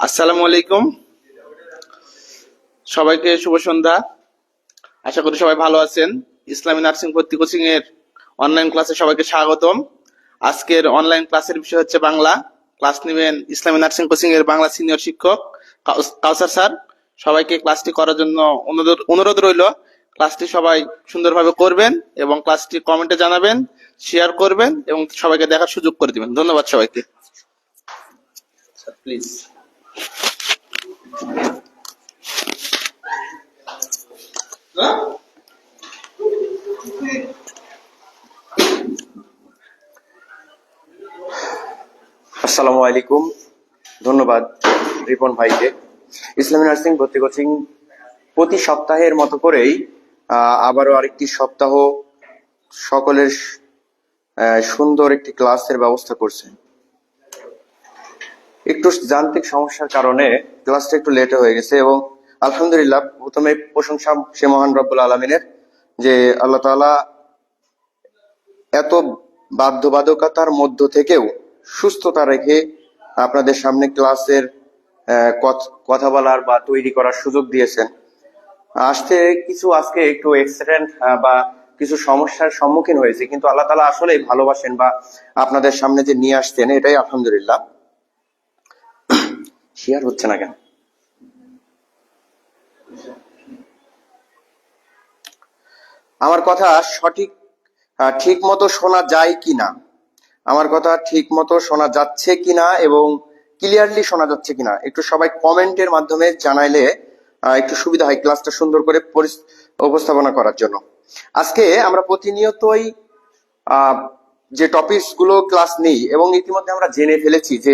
আসসালামু আলাইকুম, সবাইকে শুভ সন্ধ্যা। আশা করি সবাই ভালো আছেন। ইসলামী নার্সিং ভর্তি কোচিং এর অনলাইন ক্লাসে সবাইকে স্বাগতম। আজকের অনলাইন ক্লাসের বিষয় হচ্ছে বাংলা। ক্লাস নেবেন ইসলামী নার্সিং কোচিং এর বাংলা সিনিয়র শিক্ষক কাউসার স্যার। সবাইকে ক্লাসটি করার জন্য অনুরোধ রইল। ক্লাসটি সবাই সুন্দরভাবে করবেন এবং ক্লাসটি কমেন্টে জানাবেন, শেয়ার করবেন এবং সবাইকে দেখার সুযোগ করে দিবেন। ধন্যবাদ সবাইকে। প্লিজ। আসসালামু আলাইকুম, ধন্যবাদ রিপন ভাইকে। ইসলামী নার্সিং ভর্তি কোচিং প্রতি সপ্তাহের মতো করেই আবারও আরেকটি সপ্তাহ সকলের সুন্দর একটি ক্লাসের ব্যবস্থা করছে। একটু যান্ত্রিক সমস্যার কারণে ক্লাসটা একটু লেটে হয়ে গেছে এবং আলহামদুলিল্লাহ প্রথমে প্রশংসা সে মহান রব্বুল আলমিনের যে আল্লাহ তাআলা এত বাধ্যবাধকতার মধ্য থেকেও সুস্থতা রেখে আপনাদের সামনে ক্লাসের কথা বলার বা তৈরি করার সুযোগ দিয়েছেন। আজকে একটু অ্যাক্সিডেন্ট বা কিছু সমস্যার সম্মুখীন হয়েছে, কিন্তু আল্লাহ তাআলা আসলেই ভালোবাসেন বা আপনাদের সামনে যে নিয়ে আসছেন এটাই আলহামদুলিল্লাহ। শেয়ার হচ্ছে না কেন? আমার কথা ঠিক মতো শোনা যায় কিনা, আমার কথা ঠিক মতো শোনা যাচ্ছে কিনা এবং ক্লিয়ারলি শোনা যাচ্ছে কিনা একটু সবাই কমেন্টের মাধ্যমে জানাইলে একটু সুবিধা হয় ক্লাসটা সুন্দর করে উপস্থাপনা করার জন্য। আজকে আমরা প্রতিনিয়তই যে টপিকস গুলো ক্লাস নেই এবং ইতিমধ্যে আমরা জেনে ফেলেছি যে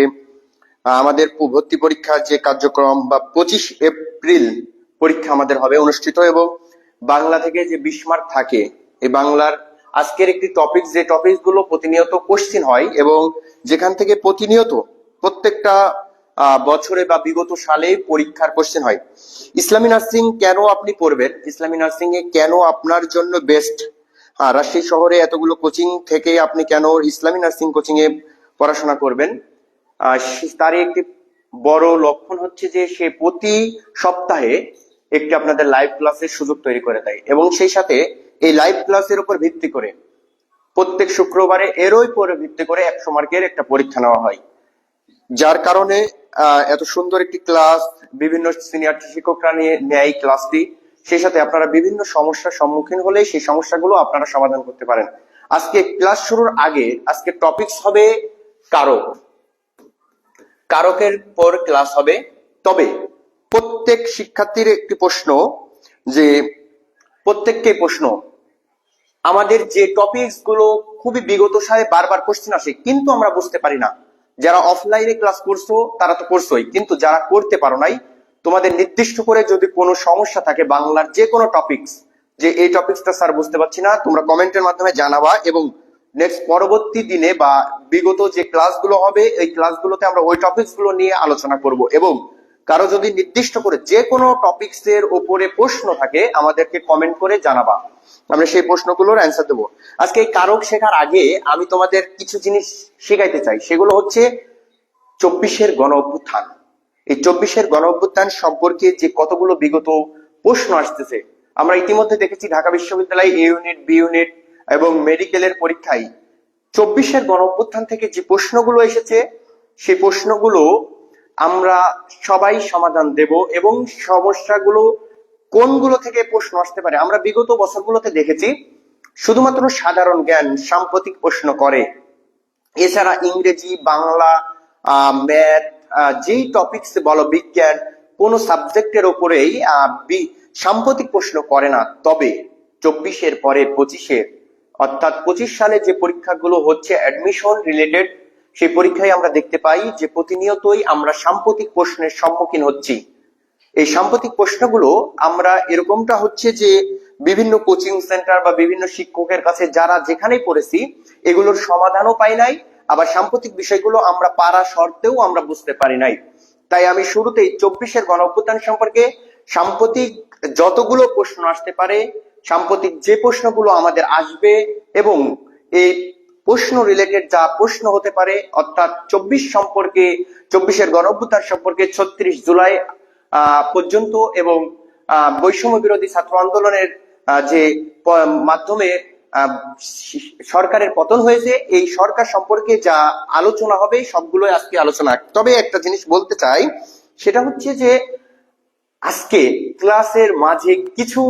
আমাদের ভর্তি পরীক্ষার যে কার্যক্রম বা 25 এপ্রিল পরীক্ষা আমাদের হবে অনুষ্ঠিত এবং বাংলা থেকে যে 20 মার্ক থাকে এই বাংলার আজকের একটি টপিক, যে টপিক গুলো প্রতিনিয়ত কোশ্চিন হয় এবং যেখান থেকে প্রতিনিয়ত প্রত্যেকটা বছরে বা বিগত সালে পরীক্ষার কোশ্চেন হয়। ইসলামী নার্সিং কেন আপনি পড়বেন, ইসলামী নার্সিং এ কেন আপনার জন্য বেস্ট, রাজশাহী শহরে এতগুলো কোচিং থেকে আপনি কেন ইসলামী নার্সিং কোচিং এ পড়াশোনা করবেন, তারই একটি বড় লক্ষণ হচ্ছে যে সে প্রতি সপ্তাহে একটি আপনাদের লাইভ ক্লাসের সুযোগ তৈরি করে দেয় এবং সেই সাথে এই লাইভ ক্লাসের উপর ভিত্তি করে প্রত্যেক শুক্রবারে এরই পরে ভিত্তি করে 100 মার্কের একটা পরীক্ষা নেওয়া হয়, যার কারণে এত সুন্দর একটি ক্লাস বিভিন্ন সিনিয়র শিক্ষকরা নিয়ে নেয় ক্লাসটি। সেই সাথে আপনারা বিভিন্ন সমস্যার সম্মুখীন হলে সেই সমস্যাগুলো আপনারা সমাধান করতে পারেন। আজকে ক্লাস শুরুর আগে আজকে টপিকস হবে কারকের পর ক্লাস হবে। তবে প্রত্যেক শিক্ষার্থীর একটি প্রশ্ন, যে প্রত্যেককে প্রশ্ন, আমাদের যে টপিকস গুলো খুবই বিগত সালে বারবার কোশ্চেন আসে কিন্তু আমরা বুঝতে পারি না, যারা অফলাইনে ক্লাস করছো তারা তো করছোই, কিন্তু যারা করতে পারো নাই তোমাদের নির্দিষ্ট করে যদি কোনো সমস্যা থাকে বাংলার যে কোনো টপিকস, যে এই টপিকসটা স্যার বুঝতে পারছি না, তোমরা কমেন্টের মাধ্যমে জানাবা এবং নেক্সট পরবর্তী দিনে বা বিগত যে ক্লাসগুলো হবে এই ক্লাসগুলোতে আমরা ওই টপিকস গুলো নিয়ে আলোচনা করব এবং কারো যদি নির্দিষ্ট করে যে কোনো টপিকস এর উপরে প্রশ্ন থাকে আমাদেরকে কমেন্ট করে জানাবা, আমরা সেই প্রশ্নগুলোর অ্যান্সার দেবো। আজকে এই কারক শেখার আগে আমি তোমাদের কিছু জিনিস শেখাইতে চাই, সেগুলো হচ্ছে 24-এর গণ অভ্যুত্থান। এই 24-এর গণ অভ্যুত্থান সম্পর্কে যে কতগুলো বিগত প্রশ্ন আসতেছে আমরা ইতিমধ্যে দেখেছি। ঢাকা বিশ্ববিদ্যালয় এ ইউনিট, বি ইউনিট এবং মেডিকেলের পরীক্ষায় 24-এর গণ অভ্যুত্থান থেকে যে প্রশ্নগুলো এসেছে সেই প্রশ্নগুলো আমরা সবাই সমাধান দেব এবং সমস্যাগুলো কোনগুলো থেকে প্রশ্ন আসতে পারে আমরা বিগত বছরগুলোতে দেখেছি শুধুমাত্র সাধারণ জ্ঞান সাম্প্রতিক প্রশ্ন করে, এছাড়া ইংরেজি, বাংলা, ম্যাথ, যেই টপিকস বলো, বিজ্ঞান, কোন সাবজেক্টের উপরেই সাম্প্রতিক প্রশ্ন করে না। তবে 24-এর পরে 25-এর অর্থাৎ 25 সালে যে পরীক্ষাগুলো হচ্ছে অ্যাডমিশন রিলেটেড, সেই পরীক্ষায় আমরা দেখতে পাই যে প্রতিনিয়তই আমরা সাম্প্রতিক প্রশ্নের সম্মুখীন হচ্ছি। এই সাম্প্রতিক প্রশ্নগুলো আমরা এরকমটা হচ্ছে যে বিভিন্ন কোচিং সেন্টার বা বিভিন্ন শিক্ষকের কাছে যারা যেখানেই পড়েছি এগুলোর সমাধানও পাই নাই, আবার সাম্প্রতিক বিষয়গুলো আমরা পারা সত্ত্বেও আমরা বুঝতে পারি নাই। তাই আমি শুরুতেই 24-এর গণ অভ্যুত্থান সম্পর্কে সাম্প্রতিক যতগুলো প্রশ্ন আসতে পারে, সাম্প্রতিক যে প্রশ্নগুলো আমাদের আসবে এবং এই প্রশ্ন রিলেটেড যা প্রশ্ন হতে পারে, অর্থাৎ 24 সম্পর্কে, 24-এর গণঅভ্যুত্থান সম্পর্কে, 36 জুলাই পর্যন্ত, এবং বৈষম্য বিরোধী ছাত্র আন্দোলনের যে মাধ্যমে সরকারের পতন হয়েছে, এই সরকার সম্পর্কে যা আলোচনা হবে সবগুলোই আজকে আলোচনা। তবে একটা জিনিস বলতে চাই, সেটা হচ্ছে যে আজকে ক্লাসের মাঝে কিছু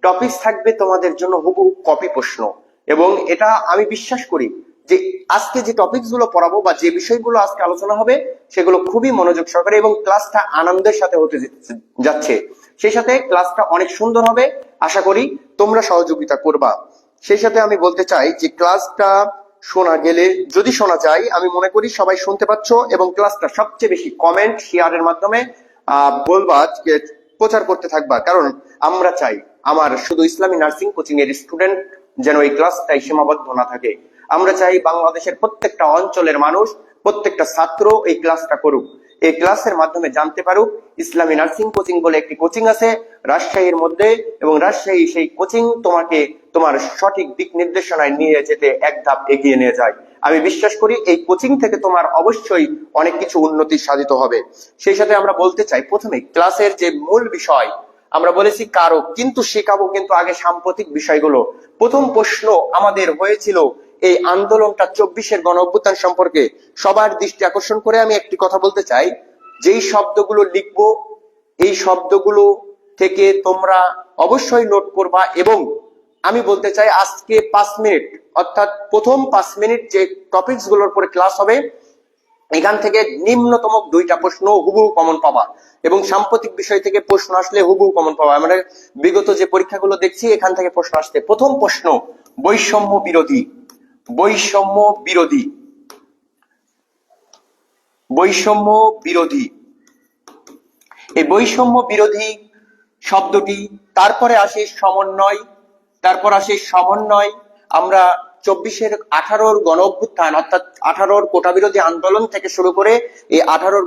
টপিকস থাকবে তোমাদের জন্য হুবহু কপি প্রশ্ন, এবং এটা আমি বিশ্বাস করি যে আজকে যে টপিকস গুলো পড়াবো বা যে বিষয়গুলো আজকে আলোচনা হবে সেগুলো খুবই মনোযোগ সহকারে, এবং ক্লাসটা আনন্দের সাথে হতে যাচ্ছে। সেই সাথে ক্লাসটা অনেক সুন্দর হবে, আশা করি তোমরা সহযোগিতা করবা। সেই সাথে আমি বলতে চাই যে ক্লাসটা শোনা গেলে, যদি শোনা যায়, আমি মনে করি সবাই শুনতে পাচ্ছ, এবং ক্লাসটা সবচেয়ে বেশি কমেন্ট শেয়ারের মাধ্যমে বলবা, প্রচার করতে থাকবা, কারণ আমরা চাই আমার শুধু ইসলামী নার্সিং কোচিং এর স্টুডেন্ট যেন এই ক্লাসটাই সীমাবদ্ধ না থাকে। আমরা চাই বাংলাদেশের প্রত্যেকটা অঞ্চলের মানুষ, প্রত্যেকটা ছাত্র এই ক্লাসটা করুক, এই ক্লাসের মাধ্যমে জানতে পারুক ইসলামী নার্সিং কোচিং বলে একটি কোচিং আছে রাজশাহীর মধ্যে, এবং রাজশাহী সেই কোচিং তোমাকে তোমার সঠিক দিক নির্দেশনায় নিয়ে যেতে এক ধাপ এগিয়ে নিয়ে যায়। আমি বিশ্বাস করি এই কোচিং থেকে তোমার অবশ্যই অনেক কিছু উন্নতি সাধিত হবে। সেই সাথে আমরা বলতে চাই, প্রথমে ক্লাসের যে মূল বিষয় আমরা বলেছি কারক, কিন্তু শেখাবো কিন্তু আগে সাম্প্রতিক বিষয়গুলো। প্রথম প্রশ্ন আমাদের হয়েছিল এই আন্দোলনটা 24-এর গণঅভ্যুত্থান সম্পর্কে। সবার দৃষ্টি আকর্ষণ করে আমি একটি কথা বলতে চাই, যেই শব্দগুলো লিখবো এই শব্দগুলো থেকে তোমরা অবশ্যই নোট করবা, এবং আমি বলতে চাই আজকে 5 মিনিট, অর্থাৎ প্রথম 5 মিনিট যে টপিকস গুলোর উপরে ক্লাস হবে, এখান থেকে নিম্নতম 2টা প্রশ্ন হুবহু কমন পাবা, এবং সাম্প্রতিক বিষয় থেকে প্রশ্ন আসলে হুবহু কমন পাবা। আমরা বিগত যে পরীক্ষাগুলো দেখছি এখান থেকে প্রশ্ন আসছে। প্রথম প্রশ্ন, বৈষম্য বিরোধী। বৈষম্য বিরোধী, বৈষম্য বিরোধী, এই বৈষম্য বিরোধী শব্দটি, তারপরে আসে সমন্বয়, তারপর আসে সমন্বয়। আমরা 24-এর 18-র গণ অভ্যুত্থান, অর্থাৎ 18-র কোটা বিরোধী আন্দোলন থেকে শুরু করে এই 18-র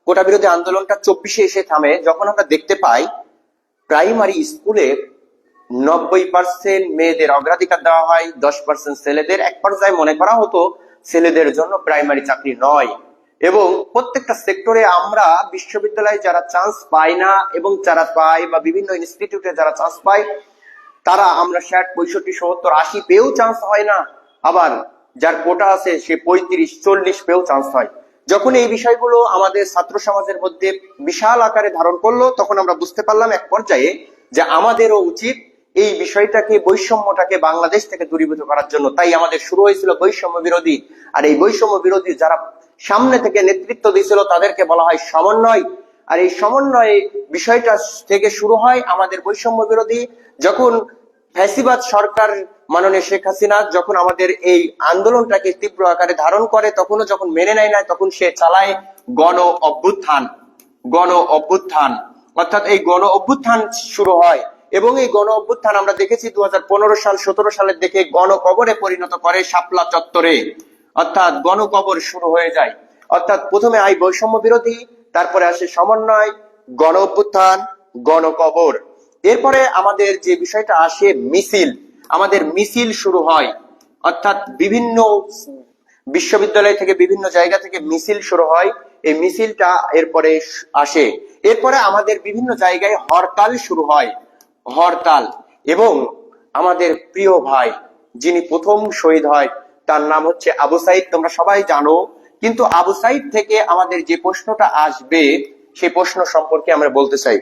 কোটা বিরোধী আন্দোলনটা 24-এ এসে থামে, যখন আমরা দেখতে পাই প্রাইমারি স্কুলে 90% মেয়েদের অগ্রাধিকার দেওয়া হয়, 10% ছেলেদের। এক পর্যায়ে মনে করা হতো ছেলেদের জন্য প্রাইমারি চাকরি নয়, এবং প্রত্যেকটা সেক্টরে আমরা বিশ্ববিদ্যালয়ে যারা চান্স পাই না, এবং যারা পাই বা বিভিন্ন ইনস্টিটিউটে যারা চান্স পাই, তারা আমরা 60, 65, 70, 80 পেয়েও চান্স হয় না, আবার যার কোটা আছে সে 35, 40 পেয়েও চান্স হয়। যখন এই বিষয়গুলো আমাদের ছাত্র সমাজের মধ্যে বিশাল আকারে ধারণ করলো, তখন আমরা বুঝতে পারলাম এক পর্যায়ে যে আমাদেরও উচিত এই বিষয়টাকে, বৈষম্যটাকে বাংলাদেশ থেকে দূরীভূত করার জন্য। তাই আমাদের শুরু হয়েছিল বৈষম্য বিরোধী, আর এই বৈষম্য বিরোধী যারা সামনে থেকে নেতৃত্ব দিয়েছিল তাদেরকে বলা হয় সমন্বয়। আর এই সমন্বয় বিষয়টা থেকে শুরু হয় আমাদের বৈষম্য বিরোধী। যখন ফ্যাসিবাদ সরকার মাননীয় শেখ হাসিনা যখন আমাদের এই আন্দোলনটাকে তীব্র আকারে ধারণ করে, তখনও যখন মেনে নেয় না, তখন সে চালায় গণ অভ্যুত্থান। গণ অভ্যুত্থান, অর্থাৎ এই গণ অভ্যুত্থান শুরু হয়, এবং এই গণ অভ্যুত্থান আমরা দেখেছি 2015 সাল 17 সালের দিকে গণকবরে পরিণত করে শাপলা চত্বরে, অর্থাৎ গণকবর শুরু হয়ে যায়। অর্থাৎ প্রথমে আই বৈষম্য বিরোধী, তারপরে আসে সমন্বয়, গণ অভ্যুত্থান, গণকবর। এরপরে আমাদের যে বিষয়টা আসে মিছিল, আমাদের মিছিল শুরু হয়, অর্থাৎ বিভিন্ন বিশ্ববিদ্যালয় থেকে বিভিন্ন জায়গা থেকে মিছিল শুরু হয়। এই মিছিলটা এরপরে আসে, এরপরে আমাদের বিভিন্ন জায়গায় হরতাল শুরু হয়, হরতাল। এবং আমাদের প্রিয় ভাই যিনি প্রথম শহীদ হয় তার নাম হচ্ছে আবু সাইদ, তোমরা সবাই জানো। কিন্তু আবু সাইদ থেকে আমাদের যে প্রশ্নটা আসবে সেই প্রশ্ন সম্পর্কে আমরা বলতে চাই।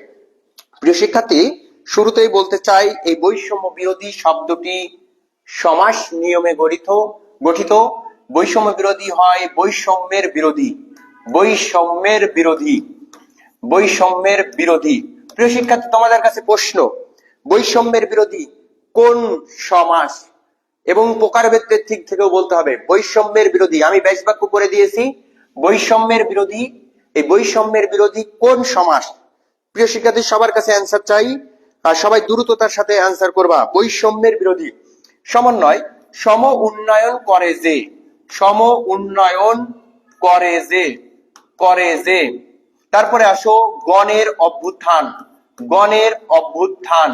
প্রিয় শিক্ষার্থী, শুরুতেই বলতে চাই এই বৈষম্য বিরোধী শব্দটি সমাস নিয়মে গঠিত। বৈষম্য বিরোধী হয় বৈষম্যের বিরোধী, বৈষম্যের বিরোধী, বৈষম্যের বিরোধী। প্রিয় শিক্ষার্থী, তোমাদের কাছে প্রশ্ন, বৈষম্যের বিরোধী কোন সমাস? এবং প্রকারভেদের দিক থেকেও বলতে হবে বৈষম্যের বিরোধী। আমি ব্যাস বাক্য করে দিয়েছি বৈষম্যের বিরোধী, এই বৈষম্যের বিরোধী কোন সমাস? প্রিয় শিক্ষার্থী, সবার কাছে অ্যান্সার চাই, আর সবাই দ্রুততার সাথে অ্যান্সার করবা। বৈষম্যের বিরোধী সমন্বয়, সম উন্নয়ন করে যে, সম উন্নয়ন করে যে, করে যে। তারপরে আসো গণের অভ্যুত্থান, গণের অভ্যুত্থান,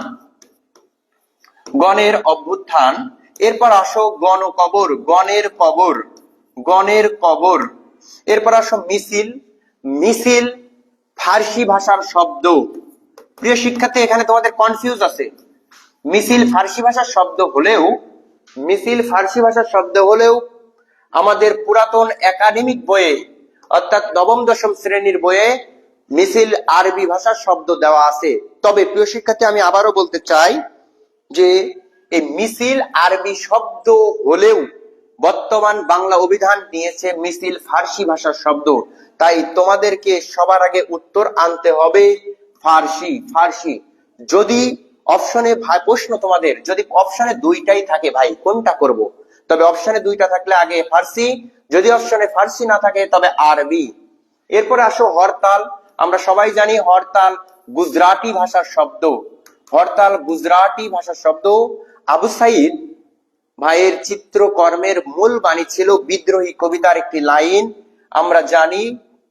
গণের অভ্যুত্থান। এরপর আসো গণ কবর, গণের কবর, গণের কবর। এরপর আসো মিছিল, মিছিল ফার্সি ভাষার শব্দ। প্রিয় শিক্ষার্থী, এখানে তোমাদের কনফিউজ আছে। মিছিল ফার্সি ভাষার শব্দ হলেও, মিছিল ফার্সি ভাষার শব্দ হলেও আমাদের পুরাতন একাডেমিক বইয়ে অর্থাৎ নবম দশম শ্রেণীর বইয়ে মিছিল আরবি ভাষার শব্দ দেওয়া আছে। তবে প্রিয় শিক্ষার্থী, আমি আবারও বলতে চাই যে এই মিছিল আরবি শব্দ হলেও বর্তমান বাংলা অভিধান নিয়েছে মিছিল ফার্সি ভাষার শব্দ। তাই তোমাদেরকে সবার আগে উত্তর আনতে হবে ফার্সি, ফার্সি। যদি অপশনে ভাই প্রশ্ন তোমাদের যদি অপশনে দুইটাই থাকে ভাই কোনটা করব, তবে অপশনে দুইটা থাকলে আগে ফার্সি, যদি অপশনে ফার্সি না থাকে তবে আরবি। এরপরে আসো হরতাল। আমরা সবাই জানি হরতাল গুজরাটি ভাষার শব্দ, হরতাল গুজরাটি ভাষার শব্দ। আবু সাইদ ভাইয়ের চিত্রকর্মের মূল বাণী ছিল বিদ্রোহী কবিতার একটি লাইন, আমরা জানি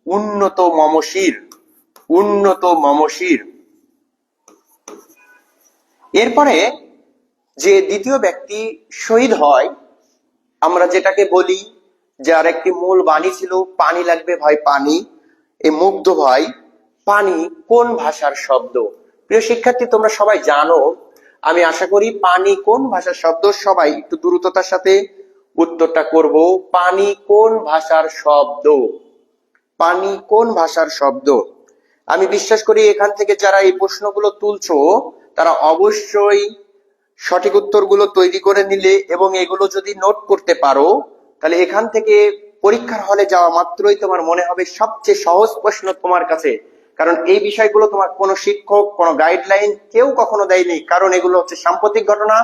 উন্নত মমশির, উন্নত মমশির। এরপরে যে দ্বিতীয় ব্যক্তি শহীদ হয়, আমরা যেটাকে বলি যার একটি মূল বাণী ছিল পানি লাগবে ভাই পানি, এই মুগ্ধ ভাই পানি কোন ভাষার শব্দ? প্রিয় শিক্ষার্থী, তোমরা সবাই জানো, আমি আশা করি পানি কোন ভাষার শব্দ। সবাই একটু দ্রুততার সাথে উত্তরটা করব। পানি কোন ভাষার শব্দ? পানি কোন ভাষার শব্দ? আমি বিশ্বাস করি এখান থেকে যারা এই প্রশ্নগুলো তুলছো তারা অবশ্যই সঠিক উত্তরগুলো তৈরি করে নিলে এবং এগুলো যদি নোট করতে পারো তাহলে এখান থেকে পরীক্ষার হলে যাওয়া মাত্রই তোমার মনে হবে সবচেয়ে সহজ প্রশ্ন তোমার কাছে। কারণ এই বিষয়গুলো তোমার কোনো শিক্ষক, কোনো গাইডলাইন কেউ কখনো দেয়নি। কারণ এগুলো হচ্ছে সাম্প্রতিক ঘটনা।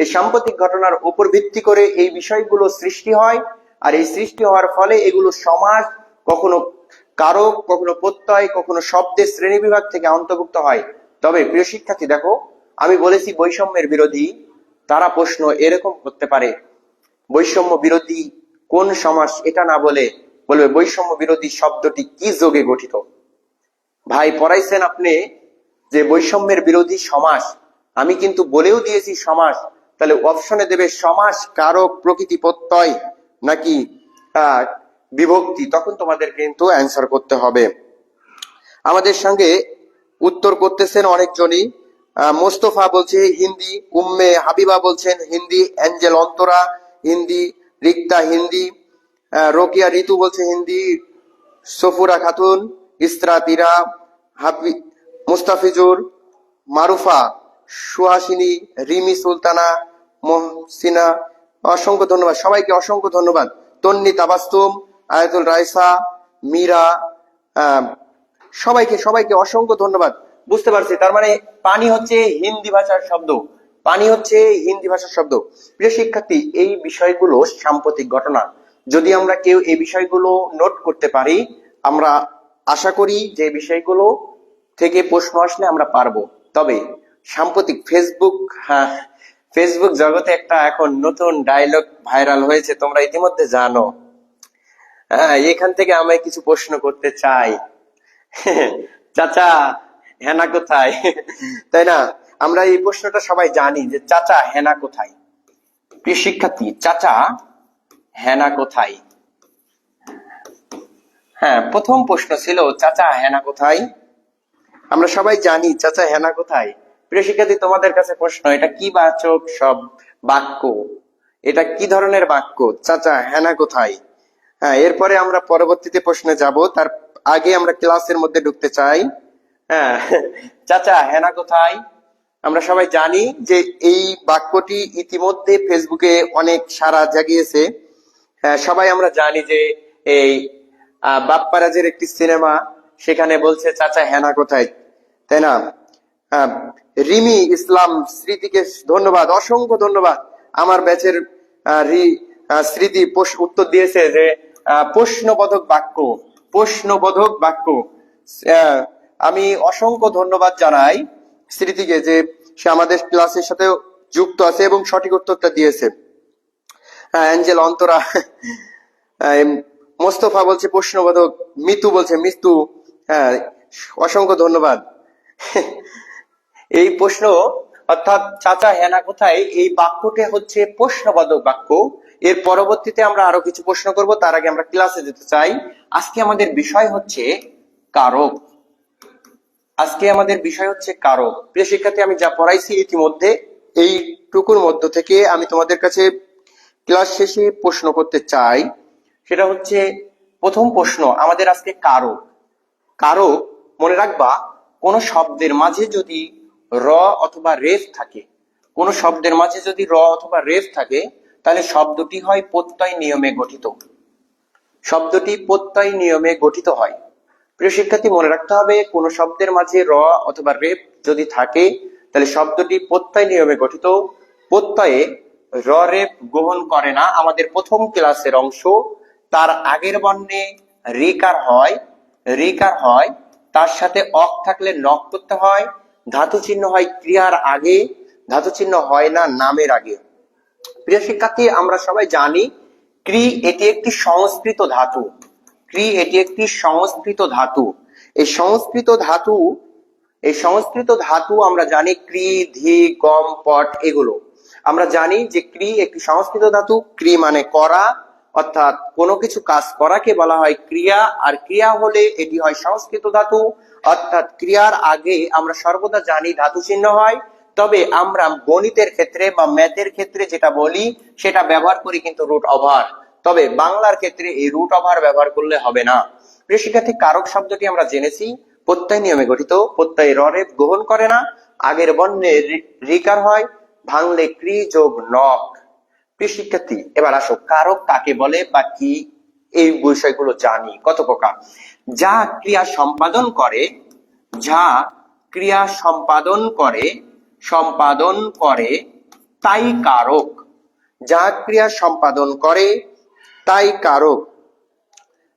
এই সাম্প্রতিক ঘটনার উপর ভিত্তি করে এই বিষয়গুলো সৃষ্টি হয়। আর এই সৃষ্টি হওয়ার ফলে এগুলো সমাজ, কখনো কারক, কখনো প্রত্যয়, কখনো শব্দের শ্রেণী বিভাগ থেকে অন্তর্ভুক্ত হয়। তবে প্রিয় শিক্ষার্থী দেখো, আমি বলেছি বৈষম্যের বিরোধী, তারা প্রশ্ন এরকম করতে পারে বৈষম্য বিরোধী কোন সমাস, এটা না বলে বলবে বৈষম্য বিরোধী শব্দটি কি যোগে গঠিত। ভাই পড়াইছেন আপনি যে বৈষম্যের বিরোধী সমাস, আমি কিন্তু বলেও দিয়েছি সমাস, তাহলে অপশনে দেবে সমাস কারক প্রকৃতি প্রত্যয় নাকি বিভক্তি, তখন তোমাদের কিন্তু অ্যান্সার করতে হবে। আমাদের সঙ্গে উত্তর করতেছেন অনেকজনই। মোস্তফা বলছে হিন্দি, উম্মে হাবিবা বলছেন হিন্দি, অ্যাঞ্জেল অন্তরা হিন্দি, রিক্তা হিন্দি, রোকিয়া ঋতু বলছে হিন্দি, সফুরা খাতুন, ইসরা তিরা, মুস্তাফিজুর, মারুফা, সুহাসিনী, রিমি সুলতানা, মহসিনা, অসংখ্য ধন্যবাদ সবাইকে, অসংখ্য ধন্যবাদ। তন্নি তাবাস্তুম, আয়াতুল রাইসা, মীরা, সবাইকে সবাইকে অসংখ্য ধন্যবাদ। বুঝতে পারছি, তার মানে পানি হচ্ছে হিন্দি ভাষার শব্দ, পানি হচ্ছে হিন্দি ভাষার শব্দ। প্রিয় শিক্ষার্থী, এই বিষয়গুলো সাম্প্রতিক ঘটনা, যদি আমরা কেউ এই বিষয়গুলো নোট করতে পারি, আমরা আশা করি যে বিষয়গুলো থেকে প্রশ্ন আসলে আমরা পারবো। তবে সাম্প্রতিক ফেসবুক জগতে একটা এখন নতুন ডায়লগ ভাইরাল হয়েছে, তোমরা ইতিমধ্যে জানো। এখান থেকে আমি কিছু প্রশ্ন করতে চাই। চাচা হেনা কোথায়? তাই না? আমরা এই প্রশ্নটা সবাই জানি যে চাচা হেনা কোথায়। প্রিয় শিক্ষার্থী, চাচা হেনা কোথায়? হ্যাঁ, প্রথম প্রশ্ন ছিল চাচা হেনা কোথায়। আমরা সবাই জানি চাচা হেনা কোথায়। প্রিয় শিক্ষার্থী, তোমাদের কাছে প্রশ্ন, এটা কি বাচক সব বাক্য? এটা কি ধরনের বাক্য? চাচা হেনা কোথায়? হ্যাঁ, এরপরে আমরা পরবর্তীতে প্রশ্নে যাব, তার আগে আমরা ক্লাসের মধ্যে ঢুকতে চাই। হ্যাঁ, চাচা হেনা কোথায়? আমরা সবাই জানি যে এই বাক্যটি ইতিমধ্যে ফেসবুকে অনেক সাড়া জাগিয়েছে। হ্যাঁ, সবাই আমরা জানি যে এই বাপ্পারাজের একটি সিনেমা, সেখানে বলছে চাচা হেনা কোথায়, তাই না? রিমি ইসলাম স্মৃতিকে ধন্যবাদ, অসংখ্য ধন্যবাদ। আমার ব্যাচের স্মৃতি উত্তর দিয়েছে যে প্রশ্নবোধক বাক্য, প্রশ্নবোধক বাক্য। আমি অসংখ্য ধন্যবাদ জানাই স্মৃতিকে যে সে আমাদের ক্লাসের সাথে যুক্ত আছে এবং সঠিক উত্তরটা দিয়েছে। অ্যাঞ্জেল অন্তরা, মোস্তফা বলছে প্রশ্নবোধক, মিতু বলছে মৃত্যু। হ্যাঁ, অসংখ্য ধন্যবাদ। এই প্রশ্ন অর্থাৎ চাচা হেনা কোথায়, এই বাক্যটি হচ্ছে প্রশ্নবোধক বাক্য। এর পরবর্তীতে আমরা আরো কিছু প্রশ্ন করব, তার আগে আমরা ক্লাসে যেতে চাই। আজকে আমাদের বিষয় হচ্ছে কারক। আজকে আমাদের বিষয় হচ্ছে কারক। প্রিয় শিক্ষার্থী, আমি যা পড়াইছি ইতিমধ্যে, এইটুকুর মধ্য থেকে আমি তোমাদের কাছে ক্লাস শেষে প্রশ্ন করতে চাই। সেটা হচ্ছে প্রথম প্রশ্ন আমাদের আজকে কারক। কারক মনে রাখবা, কোন শব্দের মাঝে যদি র অথবা রেফ থাকে, কোন শব্দের মাঝে যদি র অথবা রেফ থাকে, তাহলে শব্দটি হয় প্রত্যয় নিয়মে গঠিত। শব্দটি প্রত্যয় নিয়মে গঠিত হয়। প্রিয় শিক্ষার্থী, মনে রাখতে হবে কোন শব্দের মাঝে র অথবা রেফ যদি থাকে, তাহলে শব্দটি প্রত্যয় নিয়মে গঠিত। প্রত্যয়ে র রেফ গ্রহণ করে না, আমাদের প্রথম ক্লাসের অংশ। তার আগের বর্ণে রিকার হয়, রিকার হয়, তার সাথে অক থাকলে নক করতে হয়। ধাতু চিহ্ন হয় ক্রিয়ার আগে, ধাতু চিহ্ন হয় না নামের আগে। প্রিয় শিক্ষার্থী, আমরা সবাই জানি ক্রি এটি একটি সংস্কৃত ধাতু। ক্রি এটি একটি সংস্কৃত ধাতু। এই সংস্কৃত ধাতু, এই সংস্কৃত ধাতু আমরা জানি ক্রি, ধি, গম, পট, এগুলো আমরা জানি যে ক্রি একটি সংস্কৃত ধাতু। ক্রি মানে করা, অর্থাৎ কোনো কিছু কাজ করাকে বলা হয় ক্রিয়া। আর ক্রিয়া হলে এটি হয় সংস্কৃত ধাতু, অর্থাৎ ক্রিয়ার আগে আমরা সর্বদা জানি ধাতু চিহ্ন হয়। তবে আমরা গণিতের ক্ষেত্রে বা ম্যাথের ক্ষেত্রে যেটা বলি সেটা ব্যবহার করি কিন্তু রুট ওভার। তবে বাংলার ক্ষেত্রে এই রুট ওভার ব্যবহার করলে হবে না। প্রিয় শিক্ষার্থী, কারক শব্দটি আমরা জেনেছি প্রত্যয় নিয়মে গঠিত। প্রত্যয় র রেফ গ্রহণ করে না, আগের বর্ণে রিকার হয়, ভাঙলে ক্রি যোগ নক। প্রিয় শিক্ষার্থী, এবার আসো কারক কাকে বলে বা কি, এই বিষয়গুলো জানি। কত প্রকার? যা ক্রিয়া সম্পাদন করে, যা ক্রিয়া সম্পাদন করে, সম্পাদন করে তাই কারক। যা ক্রিয়া সম্পাদন করে তাই কারক।